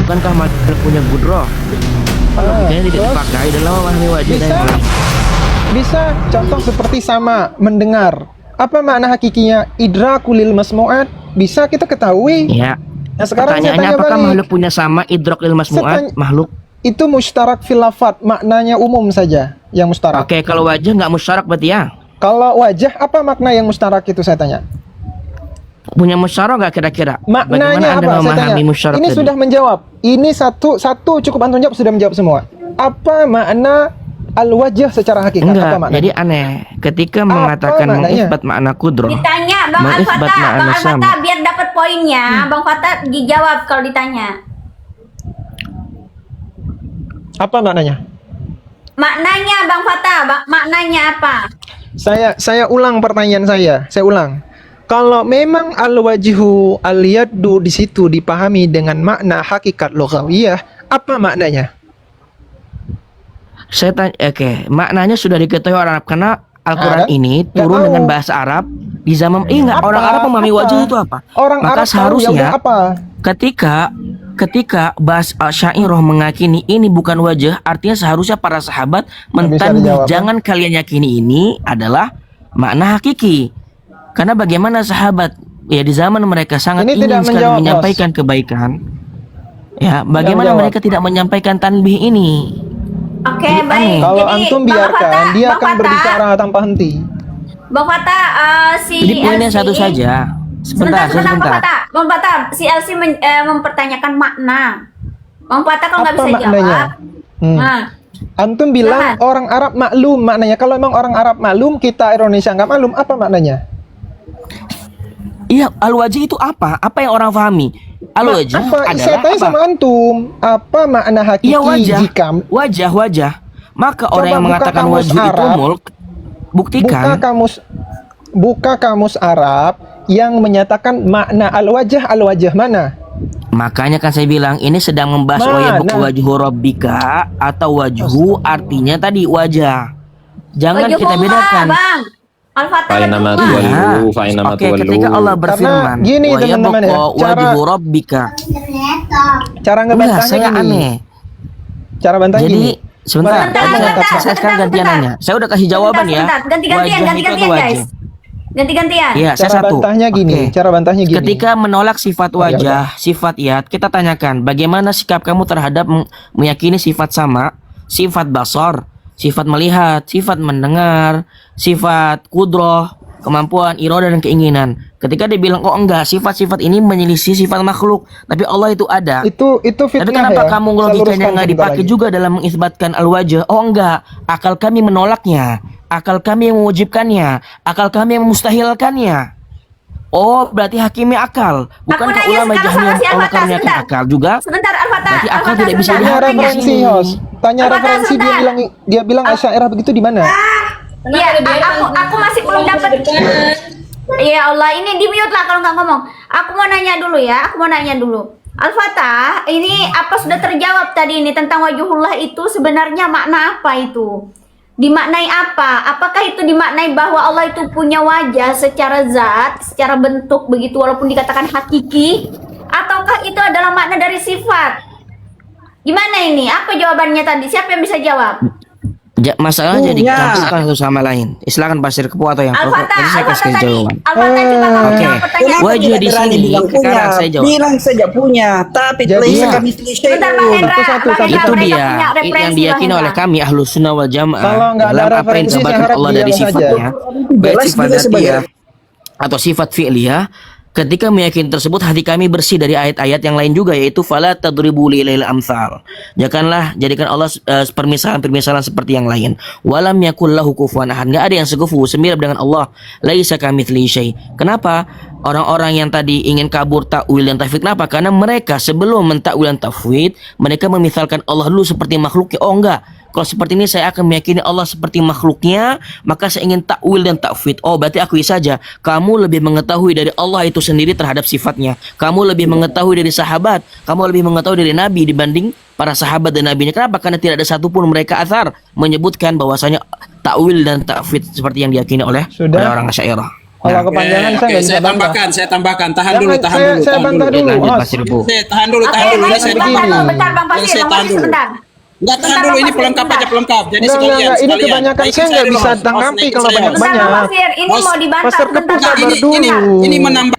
bukankah makhluk punya kudroh? Logikanya tidak dipakai dalam memahami wajah dan Bisa. kalam. Bisa contoh seperti sama mendengar. Apa makna hakikinya idrakulil masmu'at? Bisa kita ketahui. Ya. Nah, sekarang saya Pertanyaannya tanya apakah balik. makhluk punya sama idrok lil masmu'at? Makhluk. Itu mustarak fil lafat, maknanya umum saja yang mustarak. Oke, kalau wajah nggak musyarak berarti ya? Kalau wajah, apa makna yang mustarak itu saya tanya? Punya musyarak nggak kira-kira? Maknanya Bagaimana Anda apa? Saya memahami tanya. musyarak Ini tadi? sudah menjawab. Ini satu cukup antum jawab, sudah menjawab semua. Apa makna al-wajah secara hakikat? Enggak, Apa maknanya? jadi aneh. Ketika Apa mengatakan maknanya? mengisbat makna kudroh, Ditanya Bang mengisbat Al-Fatah, makna Bang Al-Fatah sama. biar dapat poinnya. Bang Fatah dijawab kalau ditanya. Apa maknanya? Maknanya Bang Fatah, maknanya apa? Saya ulang pertanyaan saya. Saya ulang. Kalau memang al-wajhu al-yaddu di situ dipahami dengan makna hakikat lughawiyah, apa maknanya? Saya tanya, oke, maknanya sudah diketahui orang Arab karena Al-Quran Ada? ini Nggak turun tahu. dengan bahasa Arab di zaman enggak, Apa? orang Arab memahami Apa? wajah itu apa? Orang Maka Arab tahu, seharusnya ya udah apa? ketika bahas Syairah mengakini ini bukan wajah, artinya seharusnya para sahabat mentandih dijawab, jangan kalian yakini ini adalah makna hakiki. Karena bagaimana sahabat ya di zaman mereka sangat Ini ingin tidak sekali menjawab, Bos. menyampaikan kebaikan. Ya, bagaimana menjawab. mereka tidak menyampaikan tanbih ini? Oke, Jadi baik. aneh. Kalau Jadi, antum Bang biarkan, Fatah, dia Bang akan Fatah, berbicara tanpa henti. Bang Fatah, si Jadi poinnya LC satu saja. Sebentar, Sebentar. Bang Fatah. Bang Fatah, si LC mempertanyakan makna. Bang Fatah kalau nggak Apa bisa maknanya? jawab. Hmm. Nah, Antum bilang Silahkan. orang Arab maklum maknanya. Kalau memang orang Arab maklum, kita Indonesia nggak maklum, apa maknanya? Iya, al-wajh itu apa? Apa yang orang pahami? Al-wajh Apa? adalah Saya tanya apa? sama antum, apa makna hakiki Iya, wajah. jika Wajah. Maka Coba orang yang buka mengatakan kamus wajh itu Arab. mulk, buktikan. buka kamus Arab yang menyatakan makna al-wajah mana? Makanya kan saya bilang ini sedang membahas Mana? buku wajhu rabbika atau wajhu artinya tadi wajah. Jangan kita wajhullah, bedakan. Bang. Al-Fatah Fa'inama wajhullah. tuwallu, fa'inama Oke, ketika tuwallu. Allah berfirman, gini, wa teman-teman ya, yabqa cara- wajhu rabbika. Cara Enggak, ngebantahnya saya gini. aneh. Cara bantahnya Jadi gini. sebentar, Sebentar, saya sekarang gantian sebentar. nanya. Saya udah kasih jawaban ya. Sebentar, ganti-gantian, Wajah itu ganti-gantian atau guys. wajah? Ganti-gantian. Iya, saya Cara satu. bantahnya gini. Oke. Cara bantahnya gini. Ketika menolak sifat ya wajah, sifat yad, kita tanyakan bagaimana sikap kamu terhadap meyakini sifat sama, sifat basar, sifat melihat, sifat mendengar, sifat kudroh, kemampuan, iroda dan keinginan. Ketika dia bilang, oh enggak, sifat-sifat ini menyelisih sifat makhluk, tapi Allah itu ada. itu Tapi fitnah kenapa ya. kamu Saya logikanya luruskan nggak sebentar dipakai lagi. juga dalam mengisbatkan al-wajah? Oh enggak, akal kami menolaknya, akal kami yang mewajibkannya, akal kami yang memustahilkannya. Oh berarti hakimi akal, bukankah nanya ulama sekarang jahmiyah sama si Allah Al-Fatah, karuniakan sebentar. akal juga? Sebentar Al-Fatah. Berarti akal Al-Fatah, tidak bisa sebentar. Tanya dihapus. referensi, sini. Yos. Tanya Apa, referensi, sebentar. dia bilang Asy'ariyah begitu di mana? Iya, aku masih belum dapat. Ya Allah, ini di mute lah kalau nggak ngomong. Aku mau nanya dulu ya, aku mau nanya dulu. Al-Fatah, ini apa sudah terjawab tadi ini tentang wajhullah itu sebenarnya makna apa itu? Dimaknai apa? Apakah itu dimaknai bahwa Allah itu punya wajah secara zat, secara bentuk begitu walaupun dikatakan hakiki? Ataukah itu adalah makna dari sifat? Gimana ini? Apa jawabannya tadi? Siapa yang bisa jawab? Masalahnya Punya. dicampurkan satu sama lain. Silakan Pasir Kepo atau yang Pokok. Al-Fatah, Nanti saya Al-Fatah kasih tadi. jawaban. Al-Fatah coba kamu Oke. jawab pertanyaan. Wajah tidak di berani sini, bilang punya? sekarang saya jawab. Bilang saja punya, tapi Jadi- laisa Iya. kami Sebentar Bang Hendra, Satu-satu, Bang Hendra, Itu mereka dia punya yang referensi, diyakini Bang oleh Hendra. kami ahlus sunnah wal jamaah Kalau nggak ada dalam apa yang referensi, disebutkan saya harap Allah dari diam saja. sifatnya, baik Jelas sifat juga sebagai- dzatiyah atau sifat fi'liyah. Ketika meyakini tersebut, hati kami bersih dari ayat-ayat yang lain juga, yaitu fala tadribu lil amsal. Janganlah jadikan Allah permisalan-permisalan seperti yang lain. Walam yakul lahu kufuwan ahad. Enggak ada yang sekufu semirip dengan Allah. Laisa kamitslihi syai. Kenapa? Orang-orang yang tadi ingin kabur takwil dan tafwid, kenapa? Karena mereka sebelum mentakwil dan tafwid, mereka memisalkan Allah dulu seperti makhluknya. Oh enggak. Kalau seperti ini saya akan meyakini Allah seperti makhluknya, maka saya ingin takwil dan takfid. Oh, berarti akui saja, kamu lebih mengetahui dari Allah itu sendiri terhadap sifatnya. Kamu lebih mengetahui dari sahabat, kamu lebih mengetahui dari Nabi dibanding para sahabat dan nabinya. Kenapa? Karena tidak ada satupun mereka athar menyebutkan bahwasanya takwil dan takfid seperti yang diyakini oleh Sudah. orang Asy'ariyah. Kalau kepanjangan saya nggak bisa saya bantah. tambahkan, saya tambahkan. Tahan Jangan, dulu, tahan saya- dulu, saya tahan bantah dulu. dulu. Lanjut Mas. Pasir Ibu. Saya tahan dulu, Oke, tahan dulu. Ini ayo saya bentar, begini. bentar Bang Yang Pasir, saya Bang tahan Pasir dulu. sebentar. Enggak, tahan Bentar, dulu. Bang Ini Pasir, pelengkap bentar. aja, pelengkap. Jadi Enggak, sekalian, ini sekalian. kebanyakan Naikin saya nggak dulu, bisa Mas. tanggapi Naikin kalau saya, Mas. Bentar Bang banyak. Pasir, ini Mas, mau dibantah Mas sebentar. Terkepung Bang. sabar ini, dulu. ini menambah,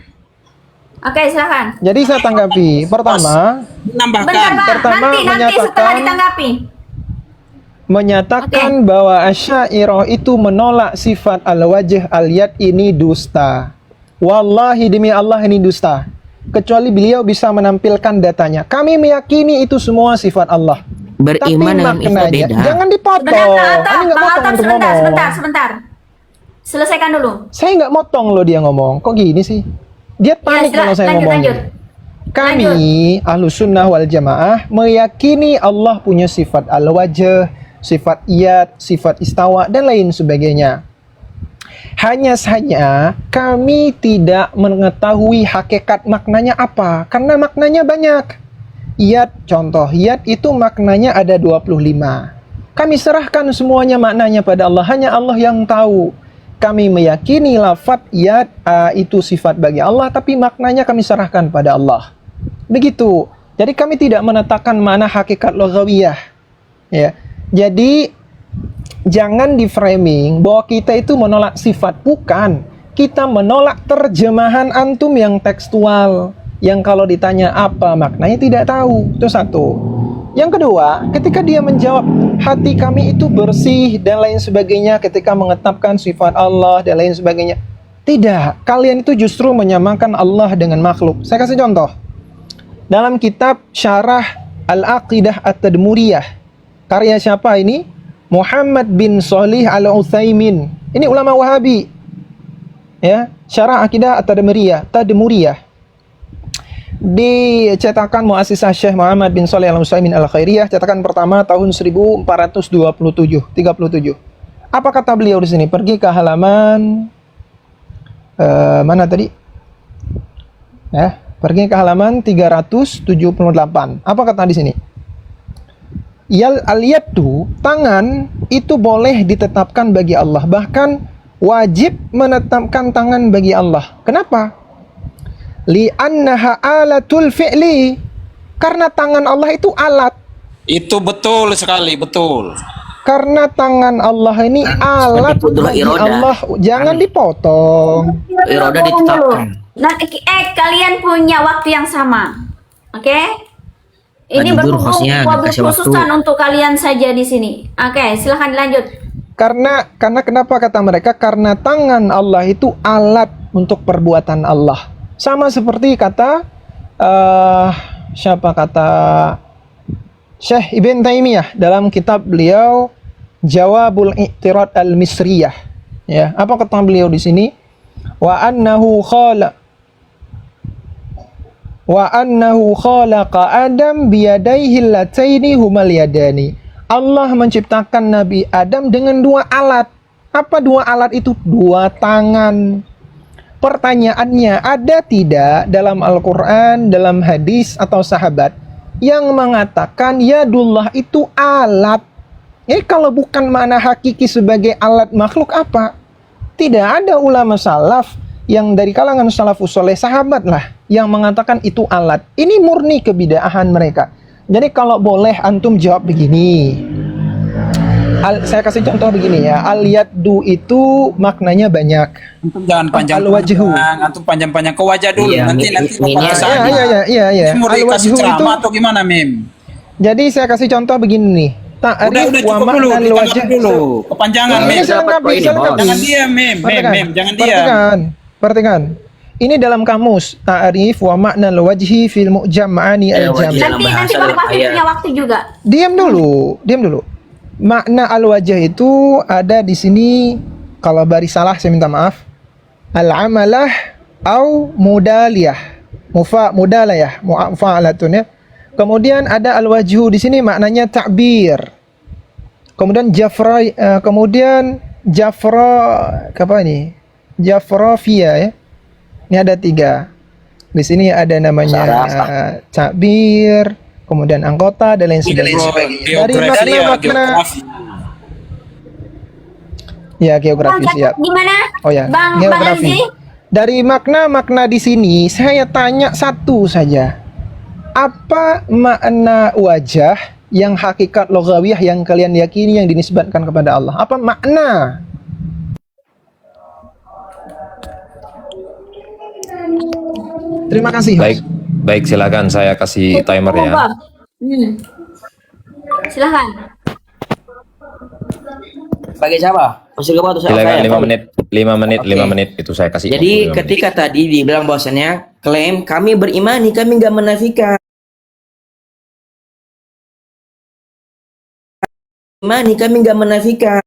Oke, silakan. Jadi saya tanggapi. Pertama, menambahkan. Bentar Bang, Pertama, nanti setelah menyatakan- ditanggapi. menyatakan bahwa Asy'ariyah itu menolak sifat al-wajh al-yad ini dusta. Wallahi demi Allah ini dusta. Kecuali beliau bisa menampilkan datanya. Kami meyakini itu semua sifat Allah. Beriman dengan Tapi itu maknanya, beda. jangan dipotong. Sebentar, Ini nggak Bang motong Altam, untuk sebentar, ngomong. sebentar. Selesaikan dulu. Saya nggak motong loh dia ngomong. Kok gini sih? Dia panik kalau saya ngomong. lanjut. Kami Ahlus Sunnah wal Jamaah meyakini Allah punya sifat al-wajh, sifat iyad, sifat istawa dan lain sebagainya. Hanya saja kami tidak mengetahui hakikat maknanya apa, karena maknanya banyak. Iyad, contoh, iyad itu maknanya ada 25. Kami serahkan semuanya maknanya pada Allah, hanya Allah yang tahu. Kami meyakini lafaz iyad itu sifat bagi Allah, tapi maknanya kami serahkan pada Allah. Begitu. Jadi kami tidak menetapkan mana hakikat lughawiyah. Ya. Jadi jangan di framing bahwa kita itu menolak sifat, bukan. Kita menolak terjemahan antum yang tekstual, yang kalau ditanya apa maknanya tidak tahu. Itu satu. Yang kedua, ketika dia menjawab hati kami itu bersih dan lain sebagainya ketika mengetapkan sifat Allah dan lain sebagainya. Tidak, kalian itu justru menyamakan Allah dengan makhluk. Saya kasih contoh. Dalam kitab Syarah Al-Aqidah At-Tadmuriyah, karya siapa ini? Muhammad bin Shalih Al-Utsaimin. Ini ulama Wahabi. Ya, Syarah Aqidah At-Tadmuriyah. Di cetakan Muassisah Syekh Muhammad bin Shalih Al-Utsaimin Al-Khairiyah, cetakan pertama tahun 1437. Apa kata beliau di sini? Pergi ke halaman mana tadi? Ya, pergi ke halaman 378. Apa kata di sini? Al-yadu, tangan itu boleh ditetapkan bagi Allah, bahkan wajib menetapkan tangan bagi Allah. Kenapa? Li'annaha alatul fi'li, karena tangan Allah itu alat. Itu betul sekali, betul. Karena tangan Allah ini alat Qudrah bagi iroda. Allah. Jangan dipotong. Iroda ditetapkan. Nah, kalian punya waktu yang sama. Oke? Ini Jujur, berhubung hostnya wabil kasih waktu. khususan untuk kalian saja di sini. Oke, silahkan dilanjut. Karena kenapa kata mereka? Karena tangan Allah itu alat untuk perbuatan Allah. Sama seperti kata siapa kata Syekh Ibn Taimiyah dalam kitab beliau Jawabul I'tirad Al-Misriyah. Ya, apa kata beliau di sini? Wa annahu khalaqa Adam biyadaihi allataini humal yadani. Allah menciptakan Nabi Adam dengan dua alat. Apa dua alat itu? Dua tangan. Pertanyaannya, ada tidak dalam Al-Quran, dalam hadis atau sahabat yang mengatakan yadullah itu alat? Kalau bukan makna hakiki sebagai alat makhluk apa? Tidak ada ulama salaf yang dari kalangan salafus soleh, sahabat lah, yang mengatakan itu alat. Ini murni kebidaahan mereka. Jadi kalau boleh antum jawab begini. Saya kasih contoh begini ya. Al-yaddu itu maknanya banyak. Antum jangan Al-wajhu. panjang-panjang, antum panjang-panjang ke wajah dulu. Iya, nanti ini bapak aja. kesana. Iya. Mau dikasih Al-wajhu itu. ceramah atau gimana, Mim? Jadi saya kasih contoh begini nih. Udah Ta'rif wa cukup dulu, ma'na al-wajh. ditanggapi dulu. Kepanjangan, Ini Mim. selengkapi, Ini, selengkapi. Bos. Jangan diam, Mim. Mim, jangan diam. Perhatikan. Ini dalam kamus Ta'rif wa ma'na al-wajhi fil mu'jam ma'ani al-jami'. Dalam Nanti bahasa Bang Pasir ayat. punya waktu juga. Diam dulu. Makna al-wajh itu ada di sini, kalau baris salah saya minta maaf. Al-amalah au mudalayah. Mudalayah, mu'afalatun ya. Kemudian ada al-wajhu di sini maknanya ta'bir. Kemudian Jafrafiyah ya. Ini ada 3. Di sini ada namanya ta'bir, kemudian anggota dan lain sebagainya. Dari makna-makna Ya, geografis ya. Gimana? Oh ya, Bang geografi. Anji? Dari makna-makna di sini, saya tanya satu saja. Apa makna wajah yang hakikat logawiyah yang kalian yakini yang dinisbatkan kepada Allah? Apa makna? Terima kasih. Baik, baik, silakan saya kasih timer ya. Silakan. Bagi siapa? Masih ke bawah atau Silakan saya? 5 menit, 5 menit, Oke. 5 menit itu saya kasih. Jadi 5 menit. ketika tadi dibilang bahwasannya klaim kami berimani, kami nggak menafikan. Imani, kami nggak menafikan.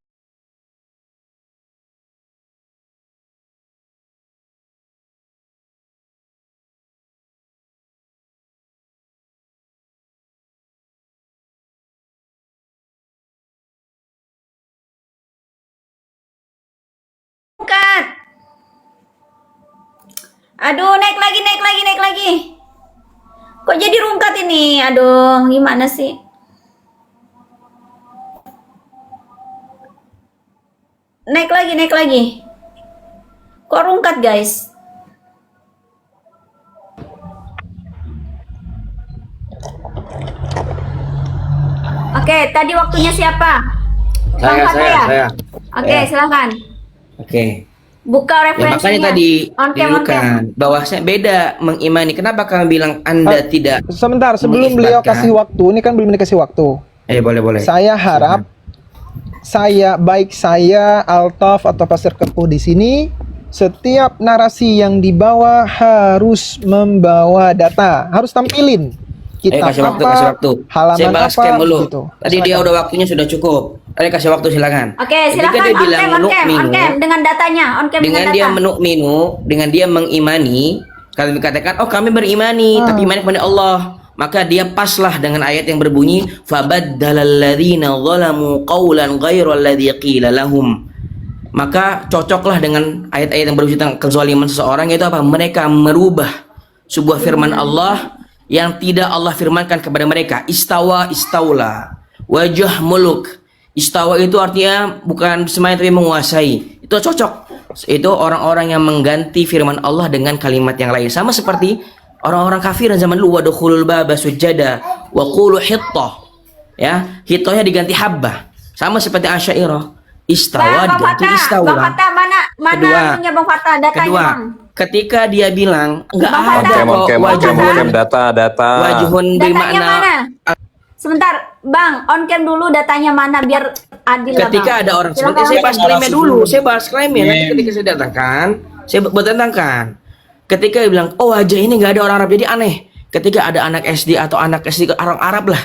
Angkat. Aduh, naik lagi, naik lagi, naik lagi. Kok jadi rungkat ini? Aduh, gimana sih? Naik lagi, naik lagi. Kok rungkat, guys? Oke, tadi waktunya siapa? Bang Fatah ya? Oke, Saya. silakan. Oke. Buka Ya referensinya. makanya tadi On cam, on cam. dilukan bahwasanya beda mengimani. Kenapa kami bilang Anda tidak? Sebentar, sebelum beliau mengisbatkan? kasih waktu, ini kan belum dikasih waktu. Boleh. Saya harap baik saya Altaf atau Pasir Kepuh di sini, setiap narasi yang dibawa harus membawa data, harus tampilin kitab Kasih waktu, apa, kasih waktu. halaman Saya bahas apa, cam dulu. gitu. Tadi dia Silakan. udah waktunya sudah cukup. Tadi kasih waktu silakan. Oke, Ketika silakan dia on bilang cam, on cam, on menukminu, cam dengan datanya, on cam dengan dengan dia data. menukminu, dengan dia mengimani, kalau dikatakan oh kami berimani, tapi iman kepada Allah, maka dia paslah dengan ayat yang berbunyi fabaddalalladzina zalamu qawlan ghairal ladzi qila lahum. Maka cocoklah dengan ayat-ayat yang berbicara tentang kezaliman seseorang, yaitu apa? Mereka merubah sebuah firman Allah yang tidak Allah firmankan kepada mereka. Istawa, istaula, wajah muluk. Istawa itu artinya bukan semuanya tapi menguasai. Itu cocok. Itu orang-orang yang mengganti firman Allah dengan kalimat yang lain. Sama seperti orang-orang kafir zaman dulu, wadkhulul baba sujada wa qulu hittah. Ya, hittahnya diganti habbah. Sama seperti Asy'ariyah. Istawa Bang diganti Fatah, istaula. Bang Fatah mana Kedua. anunya Bang Fatah datanya Kedua, Bang. ketika dia bilang enggak Bang ada Fatah. kok on wajhun cam, data. wajhun Datanya bermakna mana? Sebentar, Bang, on cam dulu datanya mana biar adil lah, ketika Bang. ada orang Silakan. seperti saya bahas klaimnya dulu, saya bahas klaimnya nanti Mem. ketika saya datangkan, saya bertentangkan. Ketika dia bilang, oh wajah ini nggak ada orang Arab jadi aneh. Ketika ada anak SD atau anak SD orang Arab lah,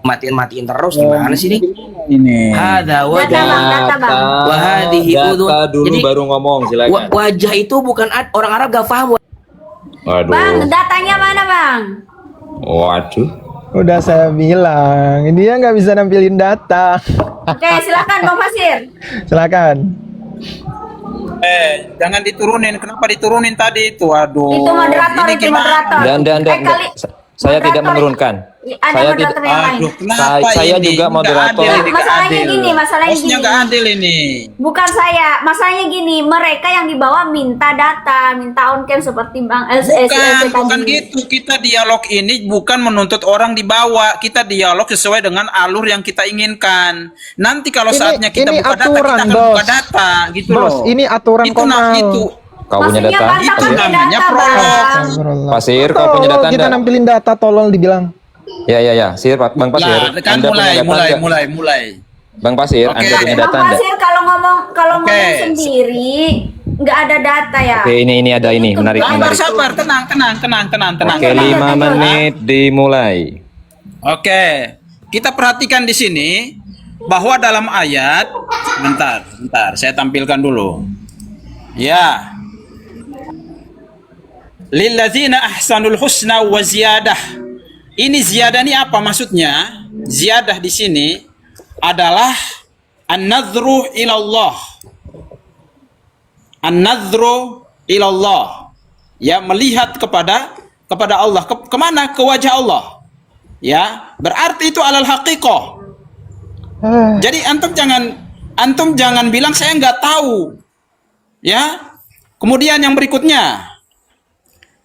matiin terus gimana sih ini? Ini. Hada Data wajah. Bang, data Bang. Wahadihi udhun. Data dulu Jadi, baru ngomong, silakan. Wajah itu bukan orang Arab gak paham. Waduh. Bang, datanya mana, Bang? Waduh. Udah saya bilang, dia nggak bisa nampilin data. Oke, silakan Bang Fasir. Silakan. Jangan diturunin. Kenapa diturunin tadi itu? Aduh. Itu moderator, Ini itu gimana? moderator. Saya tidak menurunkan. Ada Saya moderator yang lain. Aduh, kenapa Saya ini? juga Nggak moderator. adil ini, nggak Masalahnya adil. gini, masalahnya Hostnya gini. nggak adil ini. Bukan saya, masalahnya gini, mereka yang dibawa minta data, minta on cam seperti Bang Bukan gitu. Kita dialog ini bukan menuntut orang dibawa. Kita dialog sesuai dengan alur yang kita inginkan. Nanti kalau Ini- saatnya kita ini buka data, aturan, kita akan Bos. buka data, gitu Bos, loh. ini aturan itu Komal. itu. Kau punya Maksudnya data? Bang, Itu punya namanya data, prolog. Bang. Astagfirullah. Pasir, kau punya Tolol, data kita enggak? nampilin data, tolol dibilang. Ya. Sir, Bang Pasir. Nah, kan Anda punya data enggak? mulai. Bang Pasir, Oke. Anda punya Bang data enggak? Fasir kalau ngomong Oke. sendiri nggak ada data ya. Oke, ini ada ini, menarik. Sabar, tenang. Oke, 5 menit dimulai. Oke, kita perhatikan di sini bahwa dalam ayat, bentar, saya tampilkan dulu. Ya, lilladzina ahsanul husna wa ziyadah. Ini ziyadah ini apa maksudnya? Ziyadah di sini adalah an-nadhru ilallah. An-nadhru ilallah. Ya, melihat kepada Allah. Kemana? Ke wajah Allah. Ya, berarti itu alal haqiqah. Jadi antum jangan bilang saya nggak tahu. Ya. Kemudian yang berikutnya.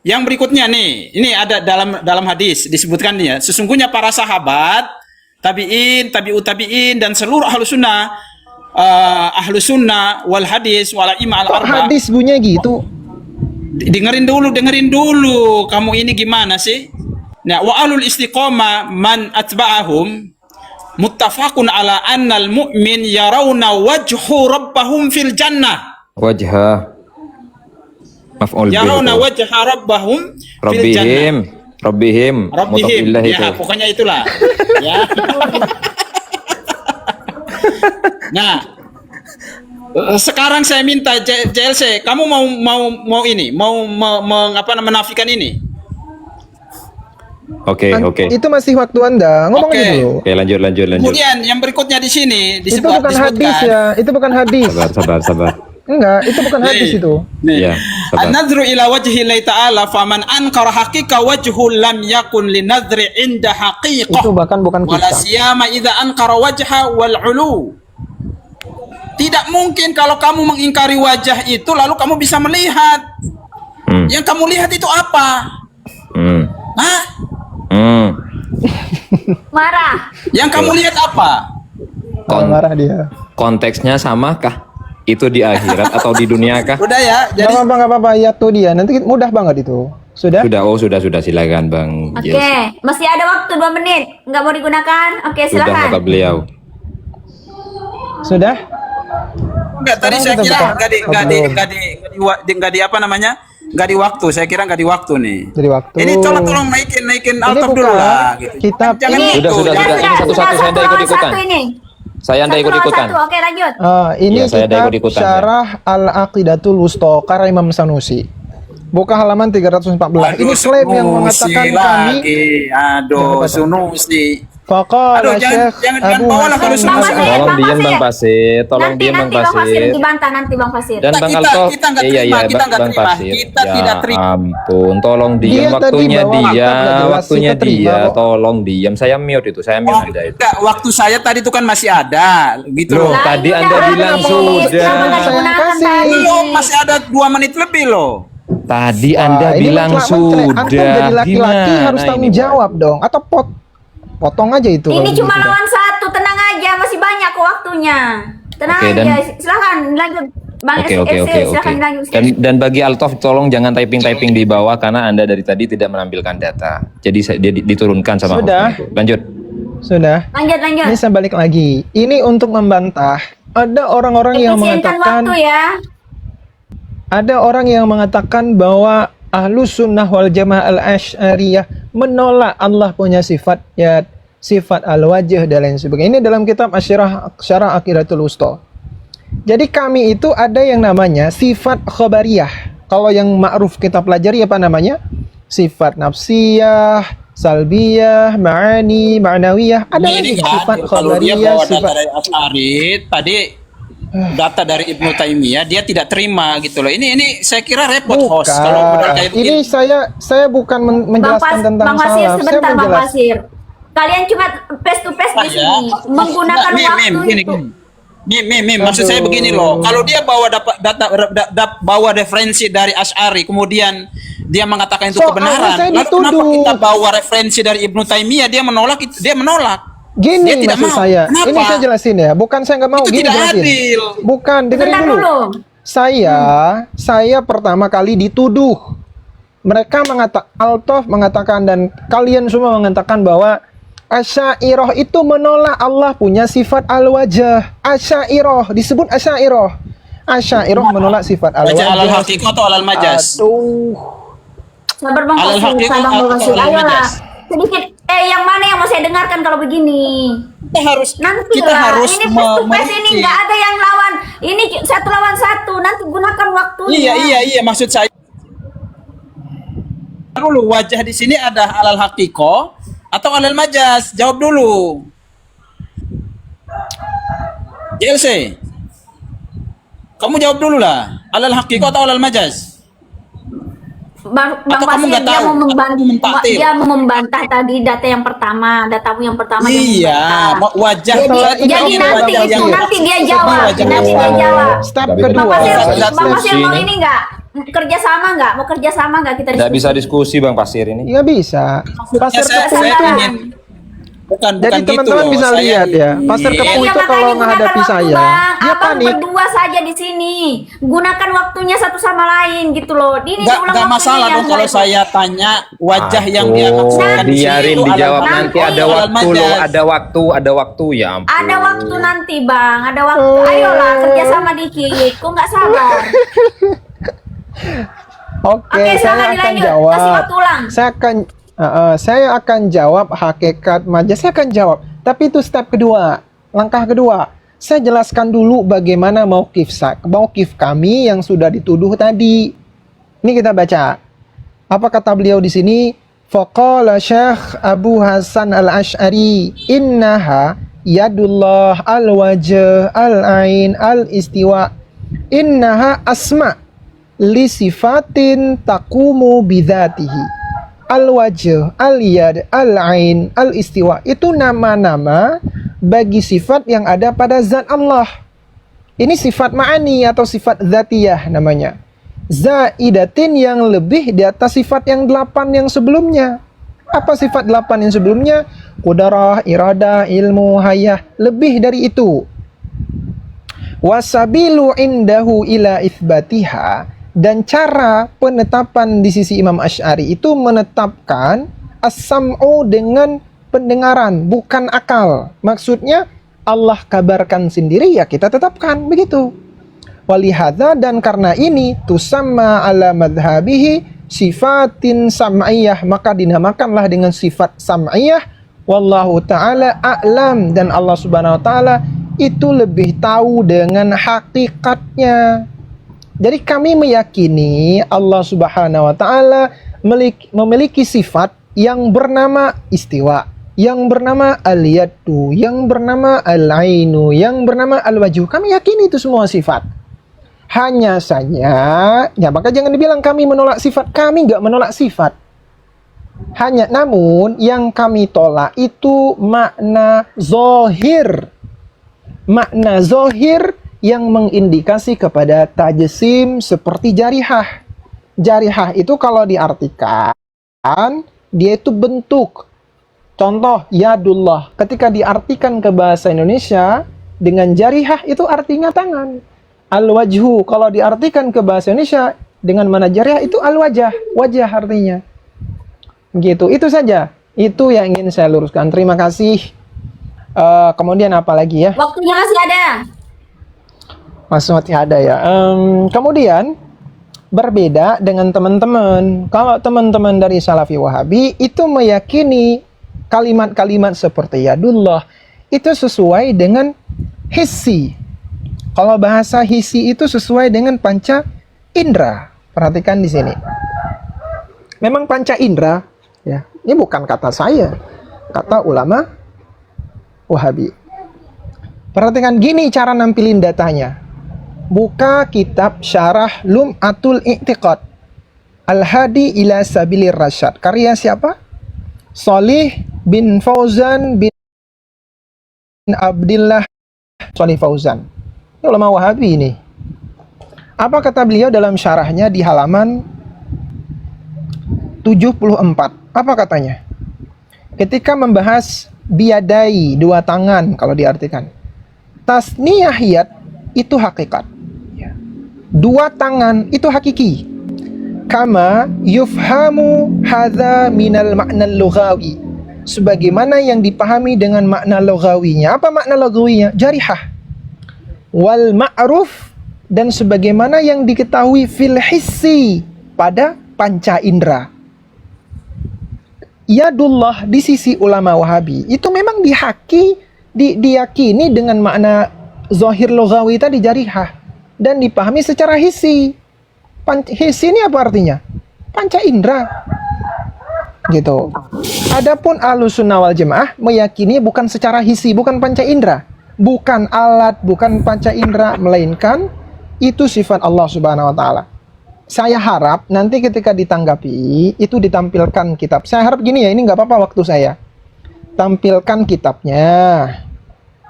Yang berikutnya nih, ini ada dalam hadis disebutkan nih ya. Sesungguhnya para sahabat, tabi'in, tabi'ut tabi'in dan seluruh ahlu sunnah wal hadis wal imam al Kok arba. hadis bunyinya gitu? Dengerin dulu. Kamu ini gimana sih? Nah, wa alul istiqamah man atba'ahum muttafaqun ala annal mu'min yarawna wajhu rabbahum fil jannah. Wajha. Maf'ul bih. Yarawna wajha rabbahum fil jannah. Rabbihim. Mudhaf ilaih itu. Ya, pokoknya itulah. Ya. Nah, sekarang saya minta JLC, kamu mau menafikan ini? Oke. Itu masih waktu Anda. Ngomong Oke. aja dulu. Oke, lanjut. Kemudian yang berikutnya di sini Itu bukan hadis ya. Itu bukan hadis. Sabar. Enggak, itu bukan hadis itu. Iya, sabar. An-nadhru ila wajhi Allah ta'ala faman ankara haqiqa wajhu lam yakun linadhri inda haqiqah. Itu bahkan bukan Wala kisah. siyama idza ankara wajha wal ulu. Tidak mungkin kalau kamu mengingkari wajah itu lalu kamu bisa melihat. Yang kamu lihat itu apa? Hah? Marah. Yang kamu lihat apa? Marah dia. Konteksnya samakah? Itu di akhirat atau di dunia kah? Udah ya. Jadi nggak apa-apa ya tuh dia. Nanti mudah banget itu. Sudah? Sudah, silakan Bang. Oke, Yes. masih ada waktu 2 menit. Nggak mau digunakan? Oke, Sudah silakan. kata beliau. Sudah? Enggak, tadi Sekarang saya kita kira buka. enggak di apa namanya? Enggak di waktu. Saya kira enggak di waktu nih. Dari waktu. Ini tolong naikin Ini Altaf dulu bukan lah gitu. kitab. Jangan Ini- gitu. Sudah. Jangan- Ini satu-satu, saya anda ikut-ikutan. Satu ini. Saya anda Satu lawan ikut-ikutan. satu. Oke, lanjut. Ini Iya, saya ada kitab ikut-ikutan, Syarah Al-Aqidatul Wusta karya Imam Sanusi. Buka halaman 314. Ini klaim yang mengatakan kami Aduh, Sunusi. Faqala Aduh, jangan- Syekh jangan Abu bawalah kalau Hasan Sunusi. Al-Asy'ari. Tolong Bang diam Bang Pasir. Pasir. Tolong diam Bang Bang Pasir Pasir. dibantah nanti Bang Pasir. Dan Bang Kita Alto, nggak terima, kita nggak Bang terima. Pasir. Kita Ya tidak terima. ampun, tolong Dia diam tadi waktunya bawa dia, fakta jelas, waktunya kita terima dia. kok. Tolong diam. Saya mute itu, saya mute Anda itu. Enggak, waktu saya tadi itu kan masih ada, gitu Loh, loh. Lah, tadi ini Anda udah bilang habis. sudah. Kenapa nggak Saya digunakan kasih. tadi? Belum, masih ada 2 menit lebih loh. Tadi Anda Ini bilang mencelak. Antum sudah. jadi laki-laki Gimana harus tanggung ini, jawab dong. Atau potong aja itu. Ini kalau cuma begitu. lawan satu, tenang aja, masih banyak kok waktunya. Tenang Oke, aja, dan- silakan lanjut. Bang Oke. silakan lanjut. Dan bagi Altof tolong jangan typing di bawah karena Anda dari tadi tidak menampilkan data. Jadi dia diturunkan sama Sudah. hostnya. Lanjut. Sudah. Lanjut. Ini saya balik lagi. Ini untuk membantah. Ada orang-orang yang Efisienkan mengatakan waktu ya. ada orang yang mengatakan bahwa Ahlus Sunnah wal Jamaah Al-Asy'ariyah menolak Allah punya sifat yad, sifat al-wajh dan lain sebagainya. Ini dalam kitab Syarah Aqidatul Wusta. Jadi kami itu ada yang namanya sifat khabariyah. Kalau yang ma'ruf kita pelajari apa namanya? Sifat nafsiyah, salbiyah, ma'ani, ma'nawiyah. Ada lagi sifat kalau dia khabariyah, bawa data sifat dari Asy'ari, tadi data dari Ibnu Taimiyah dia tidak terima gitu loh. Ini saya kira repot host kalau benar kayak Ini begini. saya bukan menjelaskan tentang Bang Pasir, salaf. Saya sebentar Bang menjelaskan. Pasir. Kalian cuma face to face di Ya. sini, menggunakan Mim, waktu gini, itu. Mim, maksud saya begini loh. Kalau dia bawa bawa referensi dari Asy'ari, kemudian dia mengatakan itu Soalnya kebenaran. saya Lalu kenapa dituduh. kita bawa referensi dari Ibnu Taimiyah dia menolak? Dia menolak. Gini Dia tidak maksud mau. saya. Kenapa? Ini saya jelasin ya. Bukan saya nggak mau. Itu Gini tidak jelasin. adil. Bukan, dengerin Sebentar dulu. dulu. Saya pertama kali dituduh. Mereka mengatakan dan kalian semua mengatakan bahwa Asy'ariyah itu menolak Allah punya sifat al-wajh. Asy'ariyah disebut Asy'ariyah. Asy'ariyah menolak sifat Baca alal al-wajh. haqiqah atau alal majas? Aduh. Sabar Bang Alal Pasir, haqiqah sabar Bang atau Pasir. alal Ayolah. majas? Sedikit yang mana yang mau saya dengarkan kalau begini? Kita Nanti lah, harus ini face to face ini mengerti. nggak ada yang lawan. Ini 1 lawan 1. Nanti gunakan waktunya. Iya, maksud saya dulu wajah di sini ada alal haqiqah atau alal majas? Jawab dulu. JLC. Kamu jawab dulu lah. Alal haqiqah atau alal majas? Bang Atau kamu Basir nggak dia tahu? mau Atau membantah, kamu mentakdir? dia mau membantah tadi datamu yang pertama dia Iya, membantah. wajah. Jadi, Setelah ini jadi kita nanti baca itu lagi. nanti dia Setelah jawab, wajah nanti dia Nasr. jawab. Step Tapi kedua. Bang Basir, Bisa Bang Basir diskusi mau ini. ini enggak? Kerja sama enggak? Mau kerja sama enggak kita Tidak diskusi? bisa diskusi Bang Pasir ini. Nggak bisa. Pasir saya kepuh itu. ingin bukan Jadi gitu teman-teman loh. bisa Saya lihat ya. Pasir ingin- kepuh Iya, itu makanya kalau gunakan menghadapi waktu, saya, Bang. dia Abang panik. berdua saja di sini. Gunakan waktunya satu sama lain gitu loh. Ini Nggak diulang waktunya masalah yang dong kalau baik. saya tanya wajah yang dia Aduh, maksudkan di biarin situ dijawab alal- nanti ada alal waktu loh, majaz. ada waktu ya ampun. Ada waktu nanti, Bang. Ada waktu. Ayolah kerja sama dikit. Kok nggak sabar? Oke, Oke, saya silakan akan dilanjut. jawab. Kasih waktu ulang. Saya akan jawab hakikat majaz. Saya akan jawab. Tapi itu step kedua, langkah kedua. Saya jelaskan dulu bagaimana mauqif kami yang sudah dituduh tadi. Ini kita baca. Apa kata beliau di sini? Faqala Syekh Abu Hasan Al-Asy'ari, innaha yadullah al-wajh al-ain al-istiwa. Innaha asma' li sifatin taqumu bidzatihi. Al-wajh, al-yad, al-ain, al-istiwa itu nama-nama bagi sifat yang ada pada zat Allah. Ini sifat ma'ani atau sifat dzatiyah namanya. Zaidatin yang lebih di atas sifat yang 8 yang sebelumnya. Apa sifat 8 yang sebelumnya? Qudrah, iradah, ilmu, hayah. Lebih dari itu. Wasabilu indahu ila itsbatiha. Dan cara penetapan di sisi Imam Asy'ari itu menetapkan as-sam'u dengan pendengaran, bukan akal. Maksudnya Allah kabarkan sendiri ya kita tetapkan, begitu. Walihadza, dan karena ini tusamma ala madhabihi sifatin sam'iyah, maka dinamakanlah dengan sifat sam'iyah. Wallahu ta'ala a'lam, dan Allah subhanahu wa ta'ala itu lebih tahu dengan hakikatnya. Jadi kami meyakini Allah subhanahu wa ta'ala memiliki sifat yang bernama istiwa, yang bernama al-yaddu, yang bernama al-ainu, yang bernama al-wajhu. Kami yakini itu semua sifat. Hanya saja, ya maka jangan dibilang kami menolak sifat. Kami nggak menolak sifat. Namun yang kami tolak itu makna zohir. Makna zohir yang mengindikasi kepada tajsim seperti jarihah. Jarihah itu kalau diartikan, dia itu bentuk. Contoh, yadullah. Ketika diartikan ke bahasa Indonesia, dengan jarihah itu artinya tangan. Al-wajhu, kalau diartikan ke bahasa Indonesia, dengan mana jarihah itu al-wajah. Wajah artinya. Gitu, itu saja. Itu yang ingin saya luruskan. Terima kasih. Kemudian apa lagi ya? Waktunya masih ada. Masih ada ya. Kemudian berbeda dengan teman-teman. Kalau teman-teman dari Salafi Wahabi itu meyakini kalimat-kalimat seperti yadullah itu sesuai dengan hissi. Kalau bahasa hissi itu sesuai dengan panca indera. Perhatikan di sini. Memang panca indera, ya. Ini bukan kata saya, kata ulama Wahabi. Perhatikan gini cara nampilin datanya. Buka kitab Syarah Lum'atul I'tiqad Al-Hadi ila Sabilir Rasyad. Karya siapa? Shalih bin Fauzan bin Abdillah Shalih Fauzan. Ini ulama Wahabi ini. Apa kata beliau dalam syarahnya di halaman 74? Apa katanya? Ketika membahas biadai, dua tangan kalau diartikan. Tasniyah yad itu hakikat. Dua tangan itu hakiki. Kama yufhamu hadza minal makna lughawi. Sebagaimana yang dipahami dengan makna lughawinya. Apa makna lughawinya? Jarihah. Wal ma'ruf, dan sebagaimana yang diketahui fil hissi pada panca indera. Yadullah di sisi ulama Wahabi itu memang diyakini dengan makna zahir lughawi tadi jarihah dan dipahami secara hissi. Hissi ini apa artinya? Panca indera. Gitu. Adapun Ahlussunnah wal Jamaah meyakini bukan secara hissi, bukan panca indera, bukan alat, bukan panca indera, melainkan itu sifat Allah Subhanahu wa taala. saya harap nanti ketika ditanggapi itu ditampilkan kitab. Saya harap gini ya, ini nggak apa-apa waktu saya. Tampilkan kitabnya,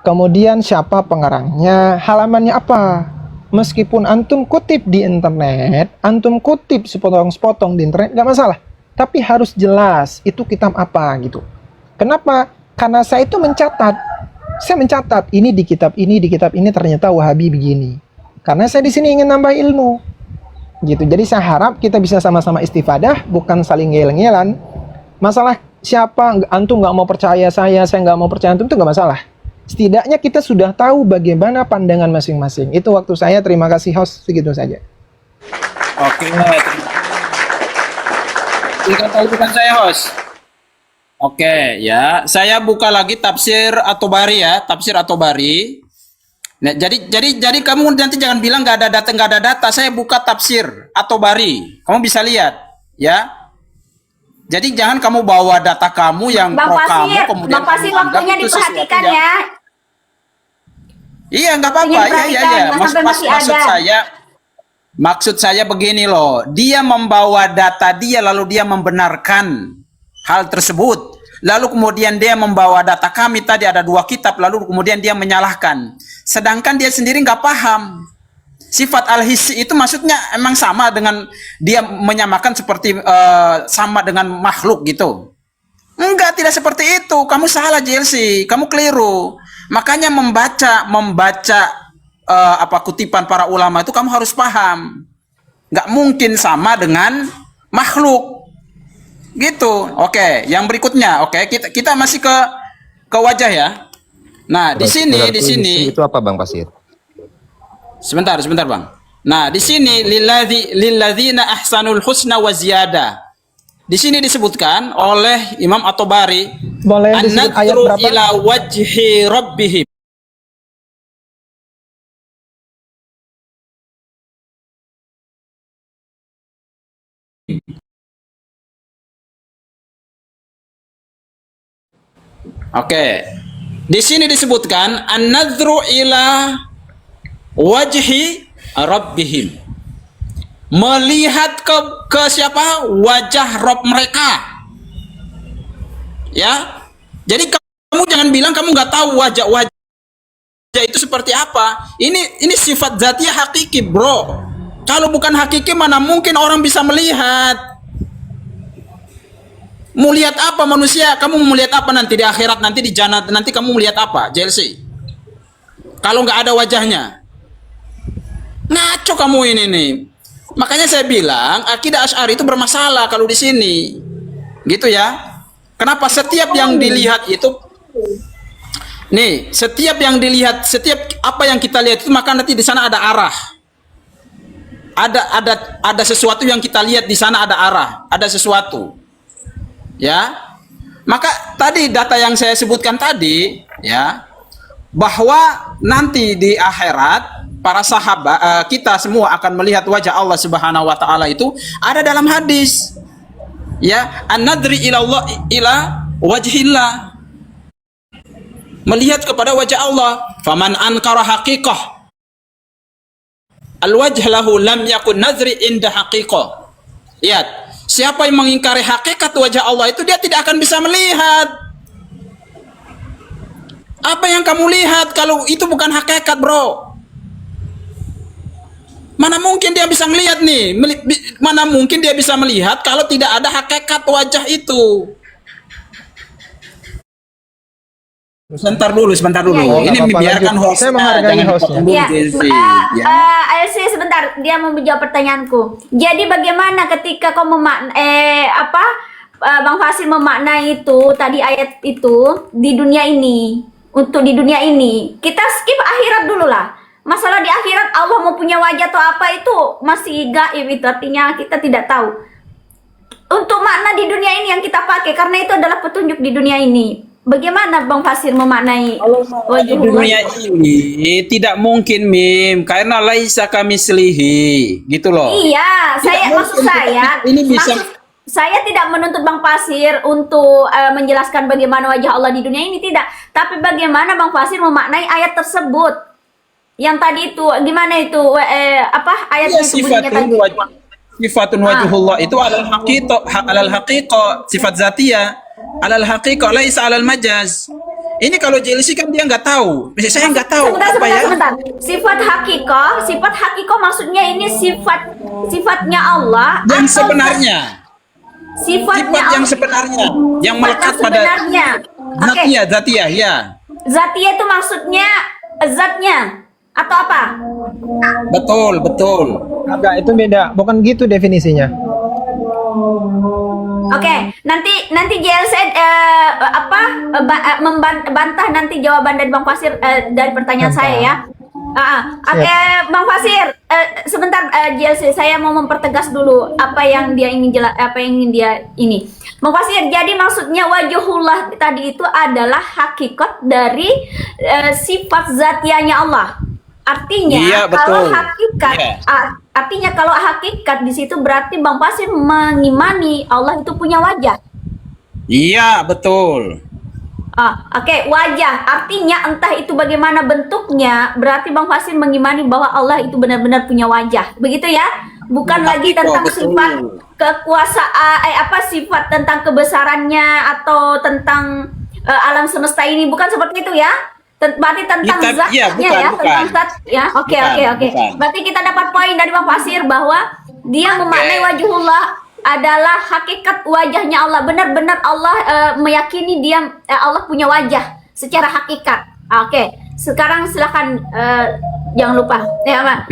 kemudian siapa pengarangnya, halamannya apa. Meskipun antum kutip di internet, antum kutip sepotong-sepotong di internet, nggak masalah. Tapi harus jelas itu kitab apa gitu. Kenapa? Karena saya itu mencatat. Saya mencatat ini di kitab ini ternyata Wahabi begini. Karena saya di sini ingin nambah ilmu. Gitu. Jadi saya harap kita bisa sama-sama istifadah, bukan saling ngel-ngelan. Masalah siapa antum nggak mau percaya saya nggak mau percaya antum itu nggak masalah. Setidaknya kita sudah tahu bagaimana pandangan masing-masing. Itu waktu saya. Terima kasih host, segitu saja. Oke. Bukan saya host. Oke, ya. Saya buka lagi tafsir At-Tabari ya, tafsir At-Tabari. Nah, jadi kamu nanti jangan bilang nggak ada data. Saya buka tafsir At-Tabari. Kamu bisa lihat, ya. Jadi jangan kamu bawa data kamu yang Bang pro kamu Pasir, kemudian Bang Pasir kamu anggap waktunya itu sesuatu diperhatikan yang- ya. Iya, nggak apa-apa. Waktunya Iya. diperhatikan, sampai masih ada. Maksud saya begini loh. Dia membawa data dia lalu dia membenarkan hal tersebut. Lalu kemudian dia membawa data kami tadi ada 2 kitab lalu kemudian dia menyalahkan. Sedangkan dia sendiri nggak paham. Sifat al-hissi itu maksudnya emang sama dengan dia menyamakan seperti sama dengan makhluk gitu. Enggak, tidak seperti itu. Kamu salah JLC, kamu keliru. Makanya membaca kutipan para ulama itu kamu harus paham. Nggak mungkin sama dengan makhluk. Gitu. Oke, yang berikutnya. Oke, kita masih ke wajah ya. Nah, di sini Itu apa Bang Pasir? Sebentar Bang. Nah, di sini lilladzina ahsanul husna wa ziyadah. Di sini disebutkan oleh Imam At-Tabari, Boleh disebut ayat an-nadru berapa? ila wajhi rabbihim. Oke. Di sini disebutkan an-nadru ila wajhi rabbihim. Melihat ke siapa? Wajah Rob mereka. Ya. Jadi kamu jangan bilang kamu nggak tahu wajah itu seperti apa. Ini sifat zatiyah hakiki, bro. Kalau bukan hakiki mana mungkin orang bisa melihat. Mau lihat apa manusia? Kamu mau lihat apa nanti di akhirat, nanti di jannah, nanti kamu melihat apa? JLC. Kalau nggak ada wajahnya. Ngaco kamu ini nih. Makanya saya bilang akidah Asy'ari itu bermasalah kalau di sini. Gitu ya. Kenapa setiap yang dilihat itu nih, setiap yang dilihat, setiap apa yang kita lihat itu maka nanti di sana ada arah. Ada sesuatu yang kita lihat di sana ada arah, ada sesuatu. Ya. Maka tadi data yang saya sebutkan tadi ya, bahwa nanti di akhirat para sahabat kita semua akan melihat wajah Allah Subhanahu wa taala itu ada dalam hadis. Ya, an-nadri ila Allah ila wajhillah. Melihat kepada wajah Allah. Faman ankara haqiqah al-wajh lahu lam yakun nadri inda haqiqah. Lihat, siapa yang mengingkari hakikat wajah Allah itu dia tidak akan bisa melihat. Apa yang kamu lihat kalau itu bukan hakikat, bro? Mana mungkin dia bisa melihat nih? Mana mungkin dia bisa melihat kalau tidak ada hakikat wajah itu? Sebentar dulu. Ya. Ini Apa-apa, membiarkan lanjut. host. Saya menghargai hostnya. Ya, Ya. Elsie sebentar, dia mau menjawab pertanyaanku. Jadi bagaimana ketika kau Bang Fasil memaknai itu tadi ayat itu di dunia ini, untuk di dunia ini kita skip akhirat dulu lah. Masalah di akhirat Allah mau punya wajah atau apa itu masih gaib, itu artinya kita tidak tahu. Untuk makna di dunia ini yang kita pakai karena itu adalah petunjuk di dunia ini. Bagaimana Bang Fasir memaknai Di dunia ini tidak mungkin mim karena laisa kamislihi gitu loh. Iya, Tidak maksud mungkin saya ini bisa saya tidak menuntut Bang Fasir untuk menjelaskan bagaimana wajah Allah di dunia ini, tidak. Tapi bagaimana Bang Fasir memaknai ayat tersebut? Yang tadi itu gimana itu ayatnya ya, itu bunyinya tadi? sifatun wajhullah itu alal haqiqah sifat zatiyah, alal haqiqah laisa alal majaz. Ini kalau JLC kan dia nggak tahu. Saya nggak tahu Sebentar. Sifat hakikoh maksudnya ini sifatnya Allah yang atau sebenarnya. Sifat yang sebenarnya, yang melekat pada zatiyah, ya. Zatiyah itu maksudnya zatnya atau apa? Betul. Agak itu beda, bukan gitu definisinya. Oke, nanti JLC membantah nanti jawaban dari Bang Fasir dari pertanyaan saya ya. Bang Fasir, sebentar JLC, saya mau mempertegas dulu apa yang dia ingin ini. Bang Fasir, jadi maksudnya wajhullah tadi itu adalah hakikat dari sifat zatianya Allah. Artinya iya, kalau betul. hakikat artinya kalau hakikat di situ berarti Bang Fasir mengimani Allah itu punya wajah. Iya, betul. Oke, wajah. Artinya entah itu bagaimana bentuknya, berarti Bang Fasir mengimani bahwa Allah itu benar-benar punya wajah. Begitu ya? Bukan lagi tentang betul. sifat kekuasaan, sifat tentang kebesarannya atau tentang alam semesta ini, bukan seperti itu ya? Berarti tentang zatnya ya, tentang zat ya. Oke. Berarti kita dapat poin dari Bang Fasir bahwa dia memaknai wajhullah adalah hakikat wajahnya Allah. Benar-benar Allah meyakini dia Allah punya wajah secara hakikat. Oke. Sekarang silakan jangan lupa. Ya, Pak.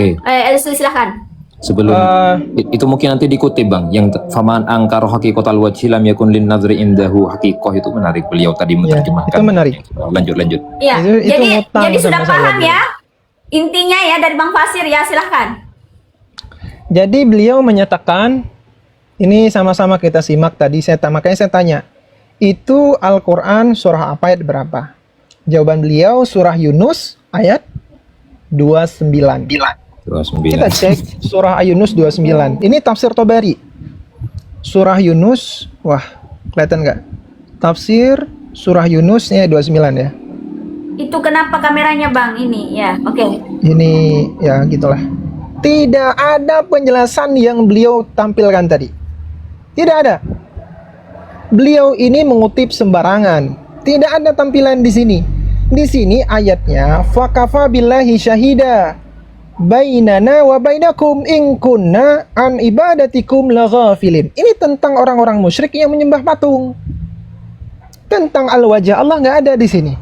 Silakan. Sebelum itu mungkin nanti dikutip Bang, yang faman angkara haqiqatal wajhi lam yakun lin nadri indahu haqiqah, itu menarik beliau tadi menerjemahkan. Itu menarik. Lanjut. Ya, Itu jadi sudah sama paham saya. ya intinya ya dari Bang Fasir ya, silahkan. Jadi beliau menyatakan, ini sama-sama kita simak tadi, makanya saya tanya, itu Al-Quran surah apa ayat berapa? Jawaban beliau surah Yunus ayat 29. Kita cek surah Yunus 29. Ini tafsir Tabari. Surah Yunus, wah, kelihatan nggak? Tafsir surah Yunus ya 29 ya. Itu kenapa kameranya Bang ini ya? Oke. Ini ya gitulah. Tidak ada penjelasan yang beliau tampilkan tadi. Tidak ada. Beliau ini mengutip sembarangan. Tidak ada tampilan di sini. Di sini ayatnya fakafa billahi syahida bainana wa bainakum in kunna an ibadatikum laghafilin. Ini tentang orang-orang musyrik yang menyembah patung. Tentang al-wajah Allah nggak ada di sini.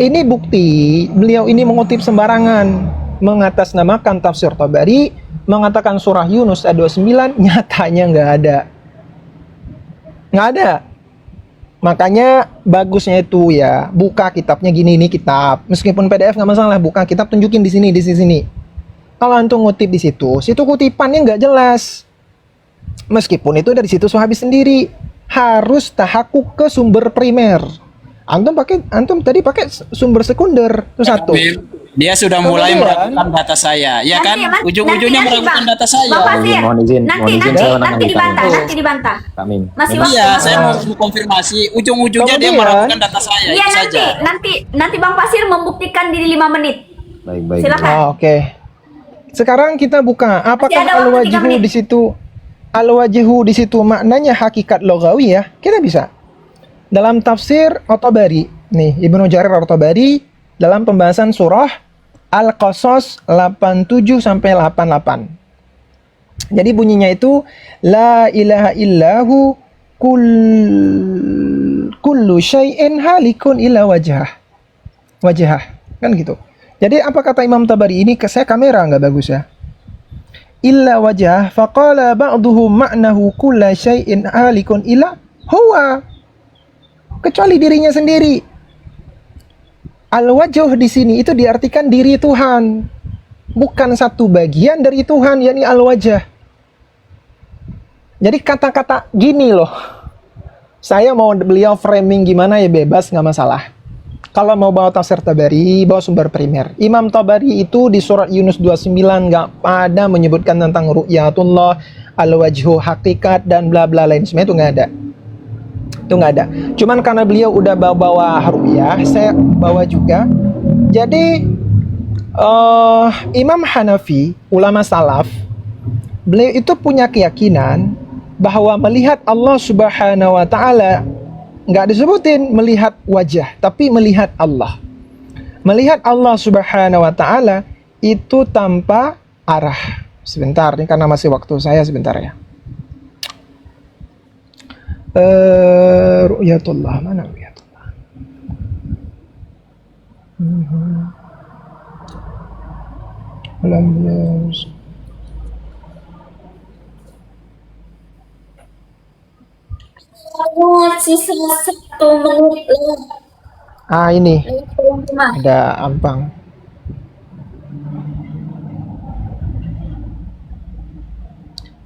Ini bukti beliau ini mengutip sembarangan, mengatasnamakan tafsir Tabari, mengatakan surah Yunus ayat 29, nyatanya nggak ada. Nggak ada. Makanya bagusnya itu ya, buka kitabnya gini, ini kitab. Meskipun PDF nggak masalah, buka kitab, tunjukin di sini. Kalau antum ngutip di situ kutipannya nggak jelas. Meskipun itu dari situ Sahabi sendiri, harus tahakuk ke sumber primer. Antum tadi pakai sumber sekunder, itu satu. Dia sudah mulai meragukan data saya, ya kan? Ujung-ujungnya meragukan data saya. Bang Fasir, Mohon izin, nanti dibantah. Amin. Masih Iya, waktu. saya mau konfirmasi. Ujung-ujungnya dia meragukan data saya. Iya, itu saja. nanti Bang Fasir membuktikan di 5 menit. Baik. Silakan. Oke. Sekarang kita buka, apakah ada waktu 3 al-wajhu menit. di situ? Al-wajhu di situ maknanya hakikat logawi ya. Kita bisa. Dalam tafsir At-Tabari, nih Ibnu Jarir At-Tabari dalam pembahasan surah Al-Qasas 87 sampai 88. Jadi bunyinya itu la ilaha illahu kullu syai'in halikun illa wajhah. Kan gitu. Jadi apa kata Imam Tabari ini? Saya kamera nggak bagus ya. Illa wajah faqala ba'duhum ma'nahu kulla syai'in halikun illa huwa. Kecuali dirinya sendiri. Al-wajh di sini itu diartikan diri Tuhan, bukan satu bagian dari Tuhan, yakni al-wajh. Jadi kata-kata gini loh. Saya mau beliau framing gimana ya bebas, nggak masalah. Kalau mau bawa tafsir Tabari, bawa sumber primer. Imam Tabari itu di surat Yunus 29 nggak pada menyebutkan tentang ru'yatullah, al-wajhu, hakikat, dan bla bla lain. Sebenarnya itu nggak ada. Itu nggak ada. Cuman karena beliau udah bawa ru'yah, saya bawa juga. Jadi Imam Hanafi, ulama salaf, beliau itu punya keyakinan bahwa melihat Allah Subhanahu wa taala nggak disebutin melihat wajah, tapi melihat Allah. Melihat Allah Subhanahu wa taala itu tanpa arah. Sebentar nih karena masih waktu saya sebentar ya. Ru'yatullah, mana ru'yatullah? Sisa 1 menit lagi. Ini Cuma. ada ampang.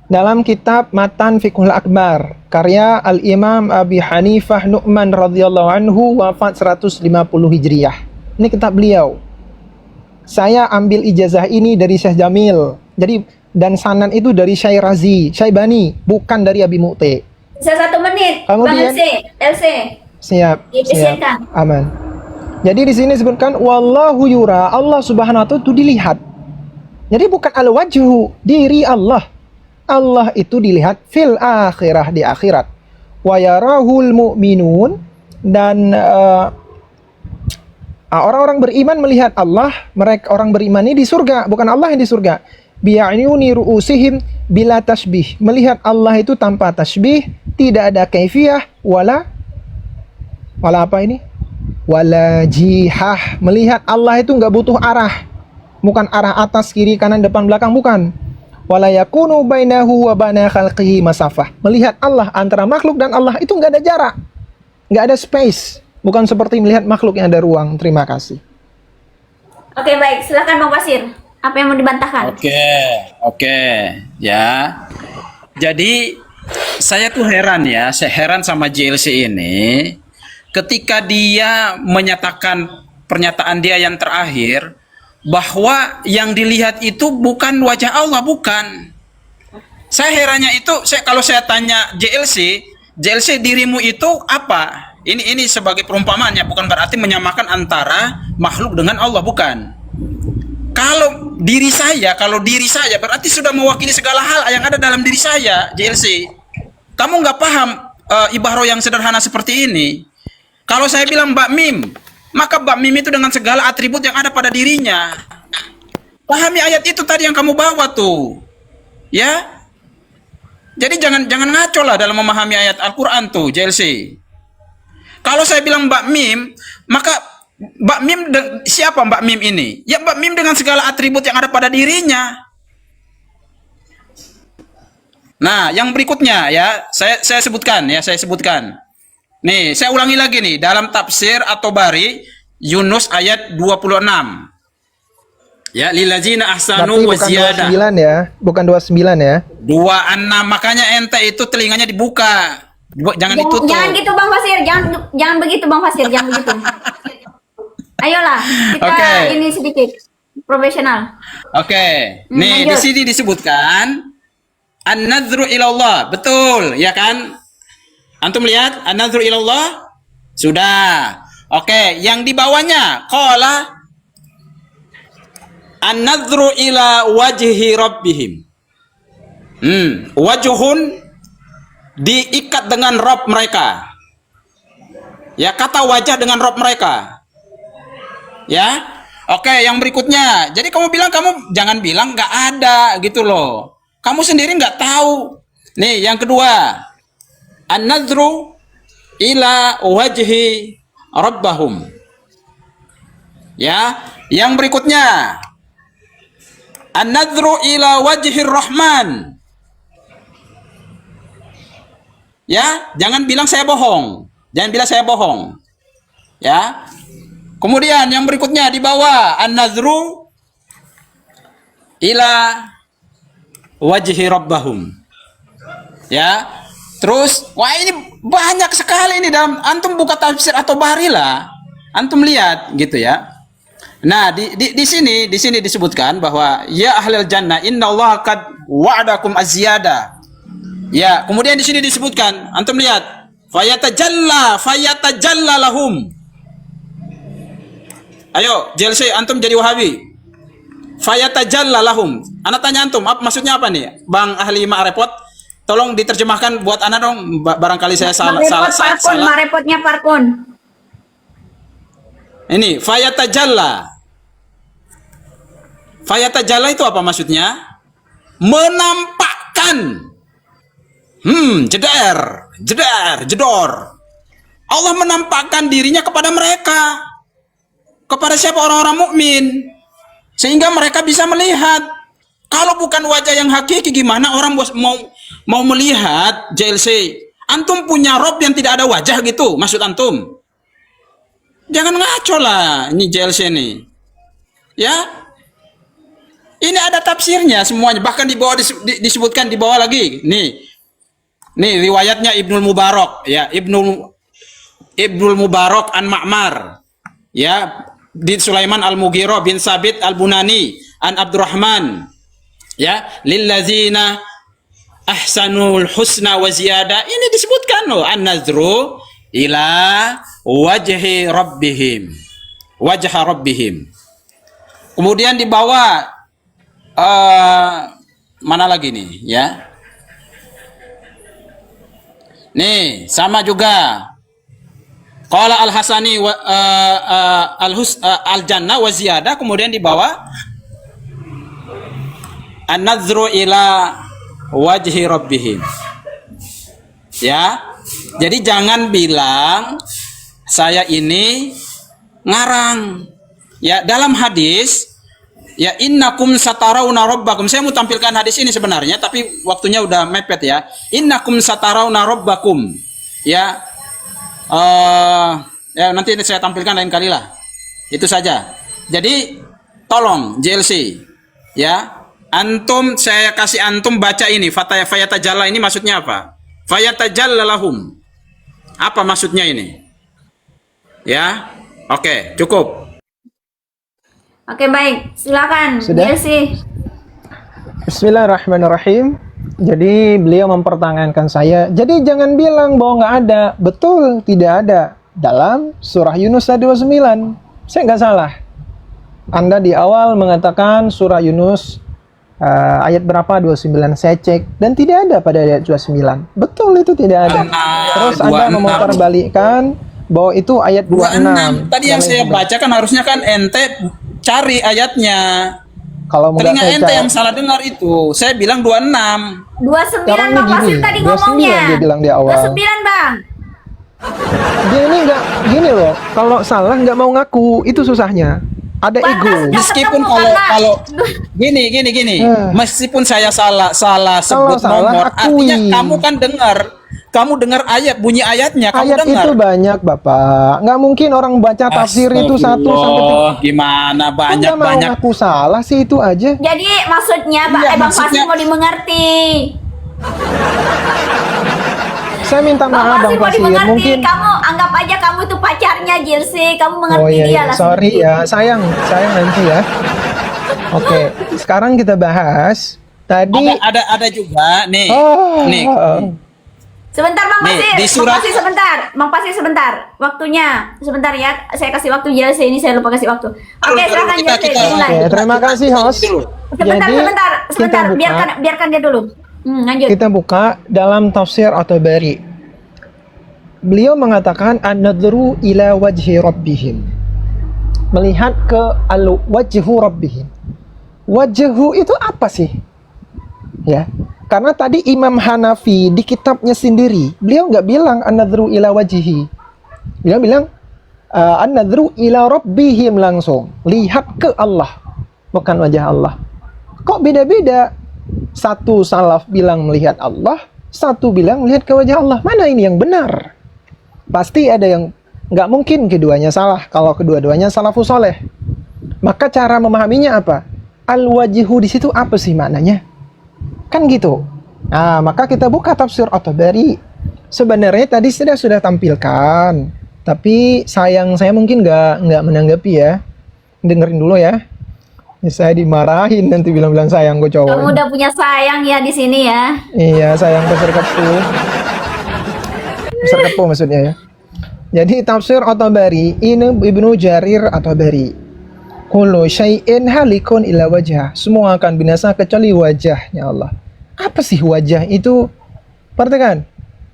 Dalam kitab Matan Fiqhul Akbar karya Al-Imam Abi Hanifah Nu'man radhiyallahu anhu, wafat 150 Hijriyah. Ini kitab beliau. Saya ambil ijazah ini dari Syekh Jamil. Jadi dan sanan itu dari Syekh Razi, Syaibani, bukan dari Abi Mu'ti. Sisa 1 menit. Kemudian- Bang LC. Siap, siap. Dipersiapkan. Aman. Jadi di sini disebutkan wallahu yura, Allah Subhanahu wa taala itu dilihat. Jadi bukan al-wajhu, diri Allah. Allah itu dilihat fil akhirah, di akhirat. Wa yarahul mu'minun, dan orang-orang beriman melihat Allah, mereka orang beriman ini di surga, bukan Allah yang di surga. Bi'ayuni ru'usihim bila tasbih, melihat Allah itu tanpa tasbih, tidak ada kaifiyah wala apa ini? Wala jihah, melihat Allah itu nggak butuh arah, bukan arah atas, kiri, kanan, depan, belakang, bukan. Wala yakunu bainahu wa baina khalqihi masafah, melihat Allah antara makhluk dan Allah itu nggak ada jarak, nggak ada space, bukan seperti melihat makhluk yang ada ruang. Terima kasih. Oke, baik. Silakan Bang Pasir. Apa yang mau dibantahkan? Oke, ya. Jadi saya tuh heran ya, saya heran sama JLC ini ketika dia menyatakan pernyataan dia yang terakhir bahwa yang dilihat itu bukan wajah Allah, bukan. Saya herannya itu, kalau saya tanya JLC dirimu itu apa? Ini sebagai perumpamaannya, bukan berarti menyamakan antara makhluk dengan Allah, bukan. Kalau diri saya berarti sudah mewakili segala hal yang ada dalam diri saya, JLC. Kamu nggak paham ibarat yang sederhana seperti ini. Kalau saya bilang Mbak Mim, maka Mbak Mim itu dengan segala atribut yang ada pada dirinya. Pahami ayat itu tadi yang kamu bawa tuh. Ya. Jadi jangan ngaco lah dalam memahami ayat Al-Qur'an tuh, JLC. Kalau saya bilang Mbak Mim, maka Mbak Mim siapa Mbak Mim ini? Ya Mbak Mim dengan segala atribut yang ada pada dirinya. Nah, yang berikutnya ya, saya sebutkan. Nih, saya ulangi lagi nih, dalam tafsir atau bari Yunus ayat 26. Ya, lillazina ahsanu Tapi wa bukan ziyadah. 29 ya, bukan 29 ya. 26, makanya ente itu telinganya dibuka. Jangan ditutup. Jangan gitu Bang Pasir, jangan begitu Bang Pasir, jangan begitu. Ayolah, kita Oke. ini sedikit profesional. Oke. Nih, di lanjut. sini disebutkan an-nadhru ilallah. Betul, ya kan? Antum lihat an-nadhru ilallah? Sudah. Oke, yang di bawahnya qala an-nadhru ila wajhi rabbihim. Wajhun diikat dengan Rabb mereka. Ya, kata wajah dengan Rabb mereka. Ya. Oke, yang berikutnya. Jadi kamu jangan bilang nggak ada gitu loh. Kamu sendiri nggak tahu. Nih, yang kedua. An-nadhru ila wajhi rabbahum. Ya, yang berikutnya. An-nadhru ila wajhi rahman. Ya, jangan bilang saya bohong. Jangan bilang saya bohong. Ya. Kemudian yang berikutnya di bawah an-nadhru ila wajhi rabbahum. Ya. Terus, wah ini banyak sekali ini dalam antum buka tafsir atau bari lah. Antum lihat gitu ya. Nah, di sini disebutkan bahwa ya ahlal jannah innallaha qad wa'adakum azyada. Ya, kemudian di sini disebutkan, antum lihat, fayatajalla lahum. Ayo, JLC antum jadi Wahabi. fayatajalla lahum. Anak tanya antum, maksudnya apa nih? Bang ahli ma'rifat, tolong diterjemahkan buat anak dong, barangkali saya salah. Marepotnya Parkun. Ini fayatajalla. Fayatajalla itu apa maksudnya? Menampakkan. Jedor. Allah menampakkan dirinya kepada mereka. Kepada siapa? Orang-orang mukmin. Sehingga mereka bisa melihat. Kalau bukan wajah yang hakiki, gimana orang mau melihat JLC? Antum punya Rob yang tidak ada wajah gitu, maksud antum? Jangan ngaco lah, ini JLC nih. Ya, ini ada tafsirnya semuanya. Bahkan di bawah disebutkan di bawah lagi. Nih riwayatnya Ibnul Mubarak, ya Ibnul Mubarak an Ma'mar, ya bin Sulaiman al-Mughirah bin Sabit al-Bunani an Abdurrahman, ya lillazina ahsanul husna wa ziyada. Ini disebutkan loh, an-nazru ila wajhi rabbihim, wajha rabbihim. Kemudian di bawah mana lagi nih, ya? Nih, sama juga. Qala al-Hasani al-Jannah wa ziyada, kemudian di bawah an-nazru ila wajhi rabbihim. Ya. Jadi jangan bilang saya ini ngarang. Ya, dalam hadis ya innakum satarawna rabbakum. Saya mau tampilkan hadis ini sebenarnya, tapi waktunya udah mepet ya. Innakum satarawna rabbakum. Ya. Ya nanti saya tampilkan lain kali lah. Itu saja. Jadi tolong JLC, ya. Antum, saya kasih antum baca ini fayatajalla ini maksudnya apa? Fayatajalla lahum. Apa maksudnya ini? Ya. Oke, cukup. Oke, baik. Silakan. Sudah? JLC. Bismillahirrahmanirrahim. Jadi beliau mempertanyakan saya, jadi jangan bilang bahwa nggak ada. Betul, tidak ada. Dalam surah Yunus 29. Saya nggak salah. Anda di awal mengatakan surah Yunus ayat berapa? 29. Saya cek dan tidak ada pada ayat 29. Betul, itu tidak ada. Terus Anda memutarbalikkan bahwa itu ayat 26. Tadi yang saya baca kan harusnya kan ente cari ayatnya. Kalau mau telinga ente yang salah dengar itu. Saya bilang 26. 29 Sekarang Bang gini, Pasir tadi 29 ngomongnya. dia bilang di awal. 29 Bang. Dia ini nggak gini loh. Kalau salah nggak mau ngaku, itu susahnya. Ada ego. Pantas Meskipun ketemu kalau gini. Meskipun saya salah sebut salah, nomor, akui. artinya kamu dengar ayat, bunyi ayatnya, kamu Ayat dengar. itu banyak, Bapak. Nggak mungkin orang baca tafsir itu 1 sampai 3. Gimana Nggak mau banyak. ngaku salah sih, itu aja. Jadi maksudnya Iya, Bang maksudnya- Pasir mau dimengerti. Saya minta maaf Bang Pasir mau Pasir, dimengerti. mungkin. Kamu anggap aja kamu itu pacarnya JLC. Kamu mengerti Oh iya, dia lah. sorry ya, sayang nanti ya. Oke, sekarang kita bahas tadi. Ada juga nih. Oh, Nih. Sebentar Bang Nih, Pasir. di surat- Bang Pasir sebentar. Bang Pasir sebentar. Waktunya. Sebentar ya. Saya kasih waktu JLC ini, saya lupa kasih waktu. Oke, silakan kita- JLC kita- dimulai. Oke, terima kasih host. Sebentar, Jadi, sebentar. kita buka. Biarkan dia dulu. Lanjut. Kita buka dalam tafsir At-Tabari. Beliau mengatakan an-nadhru ila wajhi rabbihim. Melihat ke wajhu rabbihim. Wajhu itu apa sih? Ya. Karena tadi Imam Hanafi di kitabnya sendiri, beliau nggak bilang an-nadhru ila wajhi. Beliau bilang an-nadhru ila rabbihim langsung. Lihat ke Allah, bukan wajah Allah. Kok beda-beda? Satu salaf bilang melihat Allah, satu bilang melihat ke wajah Allah. Mana ini yang benar? Pasti ada yang nggak mungkin keduanya salah. Kalau kedua-duanya salafus soleh, maka cara memahaminya apa? Al-wajhu di situ apa sih maknanya? Kan gitu. Nah, maka kita buka tafsir At-Tabari. Sebenarnya tadi sudah tampilkan, tapi sayang saya mungkin nggak menanggapi ya. Dengerin dulu ya. Saya dimarahin nanti bilang-bilang sayang gue cowok. Kamu udah punya sayang ya di sini ya. Iya, sayang besar kepu. Besar kepu maksudnya ya. Jadi tafsir At-Tabari ini Ibnu Jarir At-Tabari. Kullu syai'in halikun illa wajhah. Semua akan binasa kecuali wajahnya Allah. Apa sih wajah itu? Perhatikan.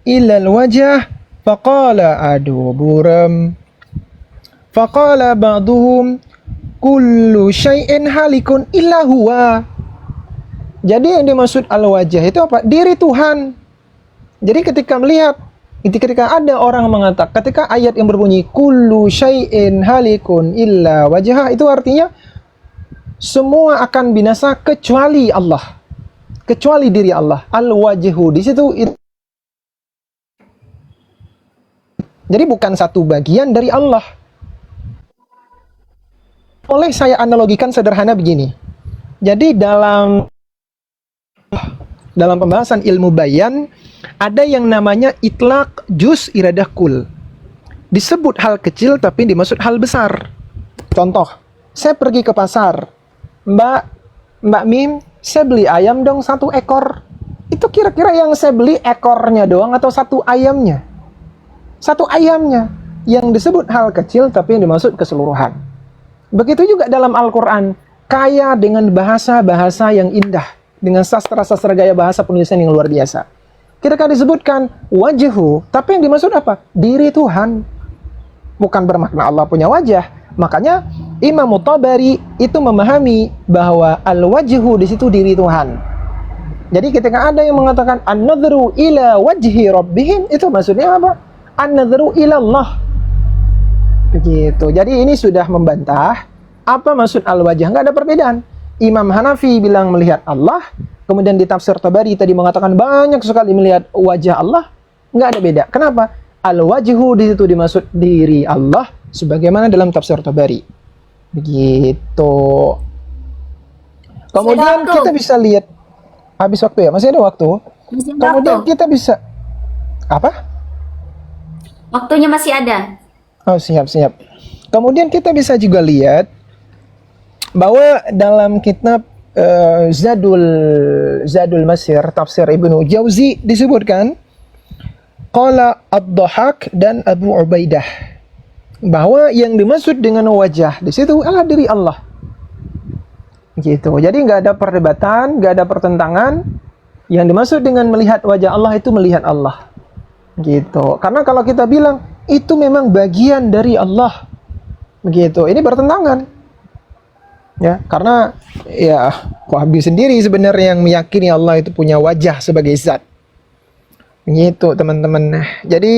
Illal wajah faqala aduh buram. Faqala ba'duhum kullu syai'in halikun illa huwa. Jadi yang dimaksud al-wajah itu apa? Diri Tuhan. Jadi ketika ada orang mengatakan, ketika ayat yang berbunyi kullu syai'in halikun illa wajah, itu artinya semua akan binasa kecuali Allah. Kecuali diri Allah. Al-wajhu di situ jadi bukan satu bagian dari Allah. Boleh saya analogikan sederhana begini. Jadi dalam pembahasan ilmu bayan ada yang namanya itlaq juz iradah kul. Disebut hal kecil tapi dimaksud hal besar. Contoh, saya pergi ke pasar. Mbak Mim, saya beli ayam dong 1 ekor. Itu kira-kira yang saya beli ekornya doang atau 1 ayamnya? 1 ayamnya. Yang disebut hal kecil tapi yang dimaksud keseluruhan. Begitu juga dalam Al-Quran. Kaya dengan bahasa-bahasa yang indah. Dengan sastra-sastra gaya bahasa penulisan yang luar biasa. Ketika disebutkan wajhu, tapi yang dimaksud apa? Diri Tuhan. Bukan bermakna Allah punya wajah. Makanya Imam Tabari itu memahami bahwa al-wajhu di situ diri Tuhan. Jadi ketika ada yang mengatakan an-nadhru ila wajhi rabbihim, itu maksudnya apa? An-nadhru ila Allah. Begitu. Jadi ini sudah membantah apa maksud al-wajh. Enggak ada perbedaan. Imam Hanafi bilang melihat Allah, kemudian di tafsir Tabari tadi mengatakan banyak sekali melihat wajah Allah, nggak ada beda. Kenapa? Al-wajhu di situ dimaksud diri Allah, sebagaimana dalam tafsir Tabari. Begitu. Kemudian waktu. kita bisa lihat, habis waktu ya, masih ada waktu. Masih ada Kemudian waktu. kita bisa, apa? Waktunya masih ada. Oh siap. Kemudian kita bisa juga lihat bahwa dalam kitab Zadul Masir tafsir Ibnu Jauzi disebutkan qala Ad-Dhahak dan Abu Ubaidah bahwa yang dimaksud dengan wajah di situ adalah diri Allah. Gitu. Jadi nggak ada perdebatan, nggak ada pertentangan. Yang dimaksud dengan melihat wajah Allah itu melihat Allah. Gitu. Karena kalau kita bilang itu memang bagian dari Allah. Begitu. Ini bertentangan. Ya, karena ya Wahabi sendiri sebenarnya yang meyakini Allah itu punya wajah sebagai zat. Begitu teman-teman. Jadi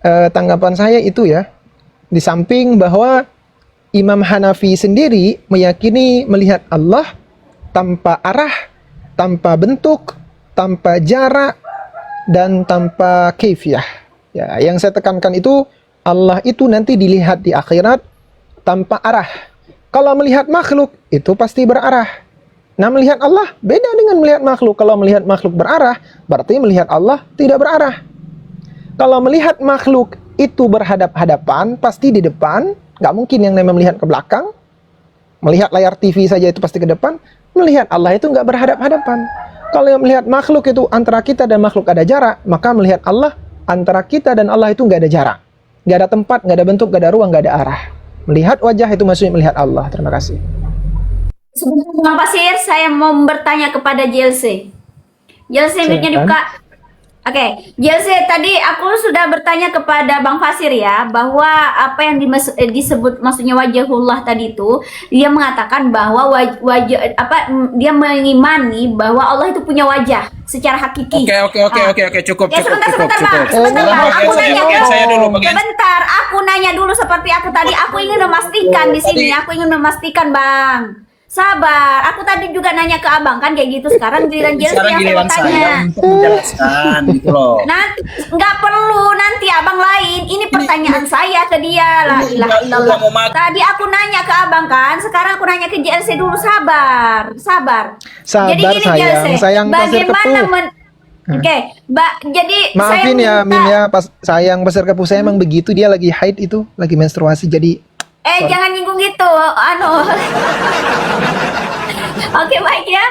tanggapan saya itu ya. Di samping bahwa Imam Hanafi sendiri meyakini melihat Allah tanpa arah, tanpa bentuk, tanpa jarak, dan tanpa kaifiyah. Ya, yang saya tekankan itu Allah itu nanti dilihat di akhirat tanpa arah. Kalau melihat makhluk, itu pasti berarah. Nah, melihat Allah beda dengan melihat makhluk. Kalau melihat makhluk berarah, berarti melihat Allah tidak berarah. Kalau melihat makhluk itu berhadap-hadapan, pasti di depan. Nggak mungkin yang namanya melihat ke belakang. Melihat layar TV saja itu pasti ke depan. Melihat Allah itu nggak berhadap-hadapan. Kalau yang melihat makhluk itu antara kita dan makhluk ada jarak, maka melihat Allah antara kita dan Allah itu nggak ada jarak. Nggak ada tempat, nggak ada bentuk, nggak ada ruang, nggak ada arah. Melihat wajah itu maksudnya melihat Allah. Terima kasih. Sebentar Bang Pasir, saya mau bertanya kepada JLC. JLC mic-nya Silakan. dibuka. Oke, JLC tadi aku sudah bertanya kepada Bang Fasir ya, bahwa apa yang disebut maksudnya wajahullah tadi itu, dia mengatakan bahwa dia mengimani bahwa Allah itu punya wajah secara hakiki. Oke, cukup. Ya sebentar Bang. Sebentar, aku nanya dulu seperti aku tadi. Aku ingin memastikan di sini. Aku ingin memastikan Bang. Sabar, aku tadi juga nanya ke abang kan kayak gitu. Sekarang giliran JLC yang saya mau tanya. Untuk menjelaskan gitu loh. Nanti nggak perlu, nanti abang lain. Ini pertanyaan saya ke dia lah. Tadi aku nanya ke abang kan, sekarang aku nanya ke JLC dulu. Sabar. Jadi gini JLC, sayang pasir kepu. Oke, jadi Maafin saya ya Min ya, pas sayang pasir kepu saya emang begitu, dia lagi haid itu, lagi menstruasi jadi. Jangan nyinggung gitu, Oke baik ya.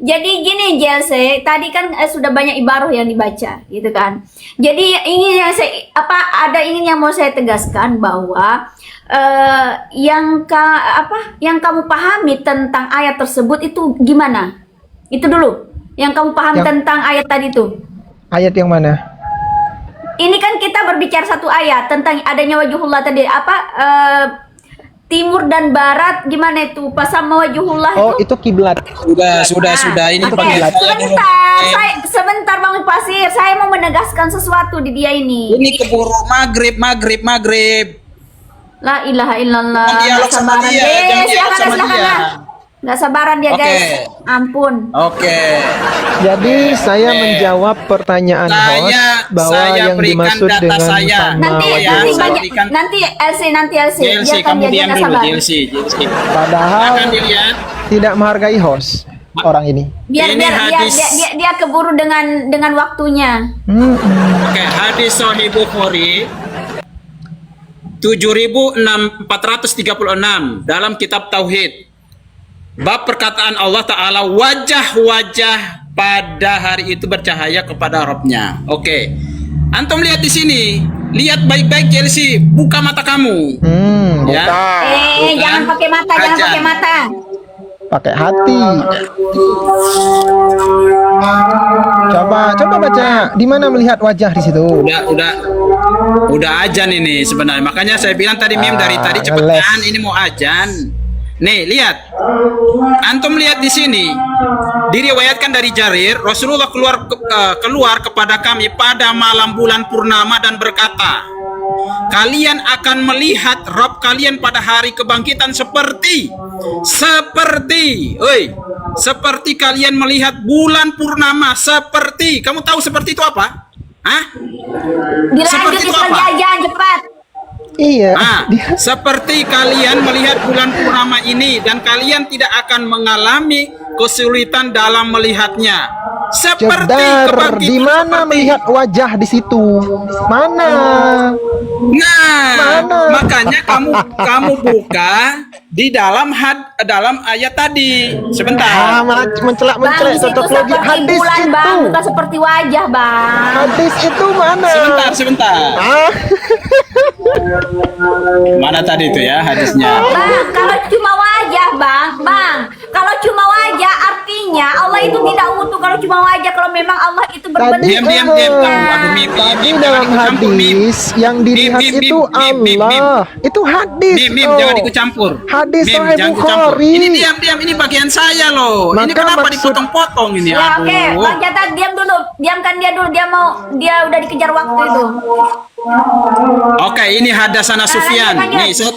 Jadi gini JLC, tadi kan sudah banyak ibaroh yang dibaca, gitu kan. Jadi ingin yang ingin yang mau saya tegaskan bahwa yang kamu pahami tentang ayat tersebut itu gimana? Itu dulu. Yang kamu pahami tentang ayat tadi itu. Ayat yang mana? Ini kan kita berbicara satu ayat tentang adanya wajhullah tadi. Timur dan barat gimana itu? Pasama wajhullah Oh, itu. itu kiblat. Sudah ini Oke, pakai sebentar Bang Pasir, saya mau menegaskan sesuatu di dia ini. ini keburu maghrib. La ilaha illallah. Dialog sama dia, jangan dialog sama dia. Nggak sabaran dia Oke. guys. Ampun. Oke. Jadi saya menjawab pertanyaan host bahwa saya yang berikan dimaksud data dengan saya. sama Nanti ya, nanti saya banyak berikan. nanti LC JLC, biarkan kamu dia diam nggak dulu sabar. JLC. Padahal Akan dilihat. tidak menghargai host orang ini. Biar Ini biar dia, hadis. dia keburu dengan waktunya. Oke, hadis Sahih Bukhari 7436 dalam kitab Tauhid. Bab perkataan Allah Ta'ala, wajah-wajah pada hari itu bercahaya kepada Rabb-nya. Oke. Antum lihat di sini. Lihat baik-baik JLC. Buka mata kamu. Ya. Bukan. Jangan pakai mata, jangan Ajan. pakai mata. Pakai hati. Coba baca. Di mana melihat wajah di situ? Udah ajan ini sebenarnya. Makanya saya bilang tadi Mim dari tadi ngeles. cepetan, ini mau ajan. Nih, lihat. Antum lihat di sini. Diriwayatkan dari Jarir, Rasulullah keluar kepada kami pada malam bulan purnama dan berkata, kalian akan melihat Rabb kalian pada hari kebangkitan seperti kalian melihat bulan purnama, seperti. Kamu tahu seperti itu apa? Hah? Dilanjut Seperti itu apa? jajan cepat. Iya. Seperti kalian melihat bulan purnama ini dan kalian tidak akan mengalami kesulitan dalam melihatnya. Seperti Jedar, kebangkitan di mana seperti- melihat wajah di situ? Mana? Nah, Mana? makanya kamu buka di dalam ayat tadi. Sebentar. Mencelak Bang, di situ cocok logi. seperti Hadis bulan itu. bang, bukan seperti wajah bang. Hadis itu mana? Sebentar. Ah, Mana tadi itu ya hadisnya? Bang, kalau cuma wajah bang, kalau cuma wajah artinya Allah itu tidak utuh. Kalau cuma wajah, kalau memang Allah itu berbentuk. Diam. Aduh, Mim. Tadi dalam hadis yang dilihat itu Allah. Itu hadis. Mim, loh. jangan ikut campur. Hadis Mim, Sahih jangan ikut campur. Bukhari. Ini diam, ini bagian saya loh. Ini Maka kenapa maksud- dipotong-potong ini? Ya Aduh. oke, Bang Jata diam dulu, diamkan dia dulu. Dia udah dikejar waktu itu. Oke, ini hadasana Sufyan. lanjut.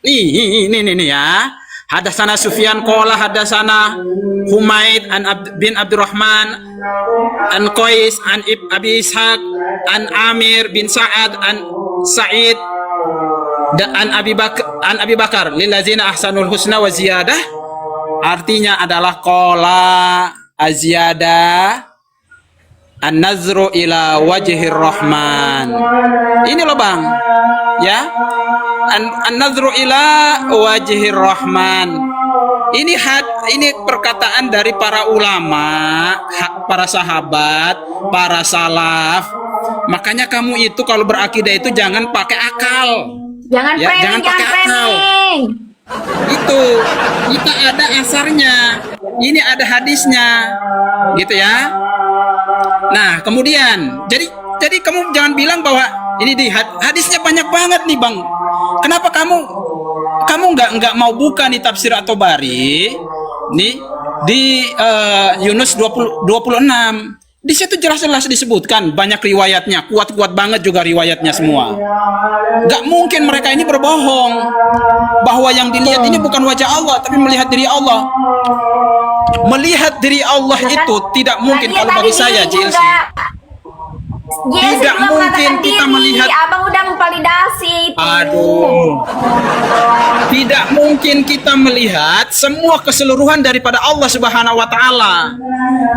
Nih ya. Hadasana Sufyan qala hadasana Humaid bin Abdurrahman an Qais an Abi Ishaq an Amir bin Sa'ad an Sa'id an Abi Bakar lillazina ahsanul husna wa ziyadah. Artinya adalah qala aziyadah an-nazru ila wajhir rahman. Ini loh Bang. Ya. An-nazru ila wajhir rahman. Ini perkataan dari para ulama, para sahabat, para salaf. Makanya kamu itu kalau berakidah itu jangan pakai akal. Jangan Ya, framing, jangan pakai akal. framing. Itu kita ada asarnya, ini ada hadisnya, gitu ya. Nah, kemudian jadi kamu jangan bilang bahwa ini di hadisnya banyak banget nih Bang. Kenapa kamu nggak mau buka nih tafsir atau bari nih di Yunus 26. Di situ jelas-jelas disebutkan banyak riwayatnya, kuat-kuat banget juga riwayatnya semua. Gak mungkin mereka ini berbohong bahwa yang dilihat ini bukan wajah Allah, tapi melihat diri Allah. Melihat diri Allah itu tidak mungkin kalau bagi saya, JLC. Tidak mungkin kita melihat. Abang udah memvalidasi itu. Aduh. Tidak mungkin kita melihat semua keseluruhan daripada Allah Subhanahu wa taala.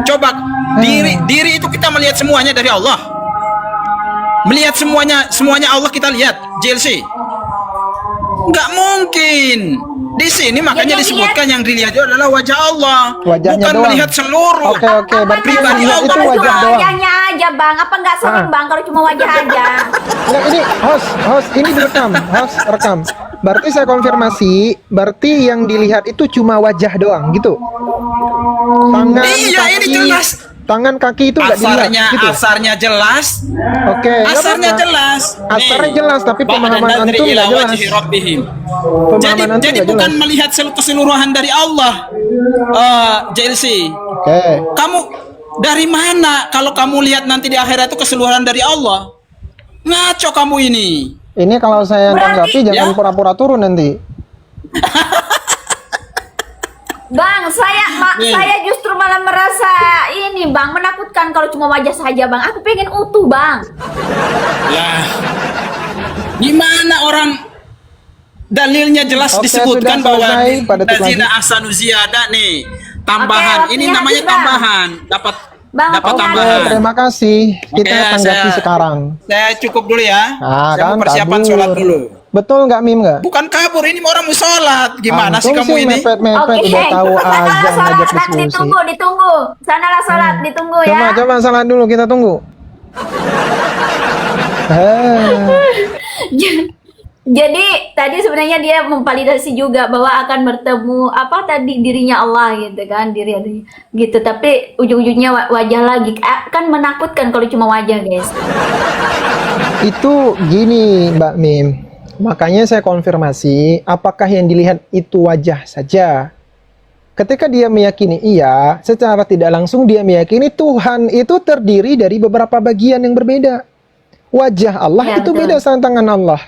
Coba diri itu kita melihat semuanya dari Allah. Melihat semuanya Allah kita lihat, JLC. Nggak mungkin. Di sini makanya Yang disebutkan yang dilihat itu adalah wajah Allah, Wajahnya bukan doang. melihat seluruh. Oke, oke, berarti yang pribadi dilihat Allah. itu Kalau wajah cuma doang. wajahnya aja bang, apa nggak sering bang kalau cuma wajah aja? Nah, ini host ini direkam, host rekam. Berarti saya konfirmasi, berarti yang dilihat itu cuma wajah doang gitu. Tangan, Iya, ini kaki, jelas. tangan kaki itu nggak dilihat gitu. Asarnya jelas. Oke, nggak Asarnya apa-apa. jelas. Asarnya jelas, tapi pemahaman Ba'dan nadri antum ila nggak jelas. wajhi rabbihim. Pemahaman antum Jadi nggak bukan jelas. melihat keseluruhan dari Allah. JLC. Oke. Kamu dari mana kalau kamu lihat nanti di akhirat itu keseluruhan dari Allah? Ngaco kamu ini. Ini kalau saya Berarti- tanggapi jangan Ya. pura-pura turun nanti. Bang, Nih. saya justru malah merasa ini bang menakutkan kalau cuma wajah saja bang. Aku pengen utuh bang. Lah. Gimana orang dalilnya jelas Oke, disebutkan sudah bahwa selesai. Pada titik lazina lagi. ahsanu ziyadah nih. Tambahan. Oke, Ini waktunya namanya habis, Bang. tambahan. Dapat Bang, dapat oke, Oke, tambahan. terima kasih. Kita Oke, tanggapi saya- sekarang. Saya cukup dulu ya. Ah, Saya mau kan persiapan kabur. sholat dulu. Betul nggak Mim nggak? Bukan kabur, ini orang mau sholat. Gimana sih Antum kamu ini? mepet-mepet Oke, udah tahu sanalah azan sholat, ngajak Nak, diskusi. ditunggu. Sanalah sholat, ditunggu ya. Coba salat dulu, kita tunggu. Ah, Jadi tadi sebenarnya dia memvalidasi juga bahwa akan bertemu apa tadi dirinya Allah gitu kan, diri gitu. Tapi ujung-ujungnya wajah lagi kan menakutkan kalau cuma wajah guys. itu gini Mbak Mim. Makanya saya konfirmasi, apakah yang dilihat itu wajah saja? Ketika dia meyakini iya, secara tidak langsung dia meyakini Tuhan itu terdiri dari beberapa bagian yang berbeda. Wajah Allah Ya, itu betul. beda sama tangan Allah.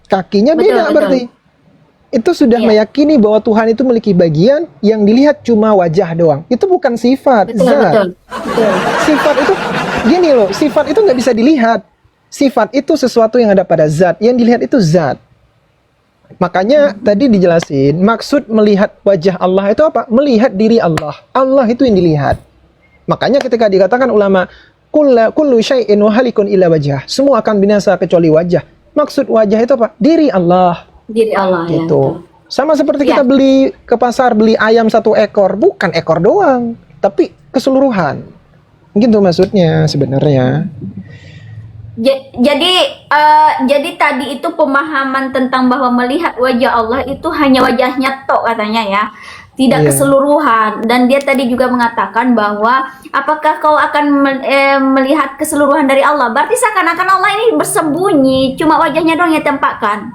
Kakinya Betul, beda betul. berarti. Itu sudah Iya. meyakini bahwa Tuhan itu memiliki bagian yang dilihat cuma wajah doang. Itu bukan sifat, Betul, zat. betul. Betul. Sifat itu gini loh, sifat itu nggak bisa dilihat. Sifat itu sesuatu yang ada pada zat, yang dilihat itu zat. Makanya tadi dijelasin, maksud melihat wajah Allah itu apa? Melihat diri Allah. Allah itu yang dilihat. Makanya ketika dikatakan ulama, kullu syai'in wa halikun illa wajah. Semua akan binasa kecuali wajah. Maksud wajah itu apa? Diri Allah. Diri Allah ya. Gitu. betul. Sama seperti Ya. kita beli ke pasar, beli ayam 1 ekor. Bukan ekor doang, tapi keseluruhan. Gitu maksudnya sebenarnya. Jadi tadi itu pemahaman tentang bahwa melihat wajah Allah itu hanya wajahnya tok katanya ya, tidak Iya. keseluruhan. Dan dia tadi juga mengatakan bahwa apakah kau akan melihat keseluruhan dari Allah? Berarti seakan-akan Allah ini bersembunyi, cuma wajahnya doang yang tampakkan.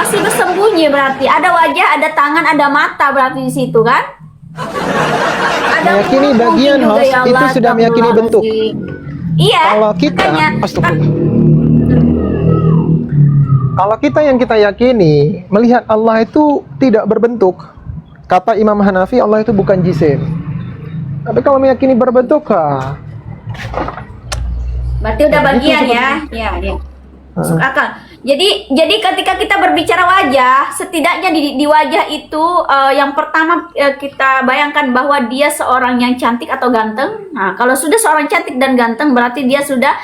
Masih bersembunyi berarti. Ada wajah, ada tangan, ada mata berarti di situ kan? Ada Meyakini mulut bagian, mungkin juga host, ya itu Allah, sudah meyakini bentuk. astagfirullahaladzim. Iya. Kalau kita, makanya. astagfirullah. Kalau kita yang kita yakini melihat Allah itu tidak berbentuk, kata Imam Hanafi Allah itu bukan jisim. Tapi kalau meyakini berbentuk, Berarti udah bagian ya. Ya. Masuk akal. Jadi ketika kita berbicara wajah, setidaknya di wajah itu yang pertama kita bayangkan bahwa dia seorang yang cantik atau ganteng. Nah, kalau sudah seorang cantik dan ganteng berarti dia sudah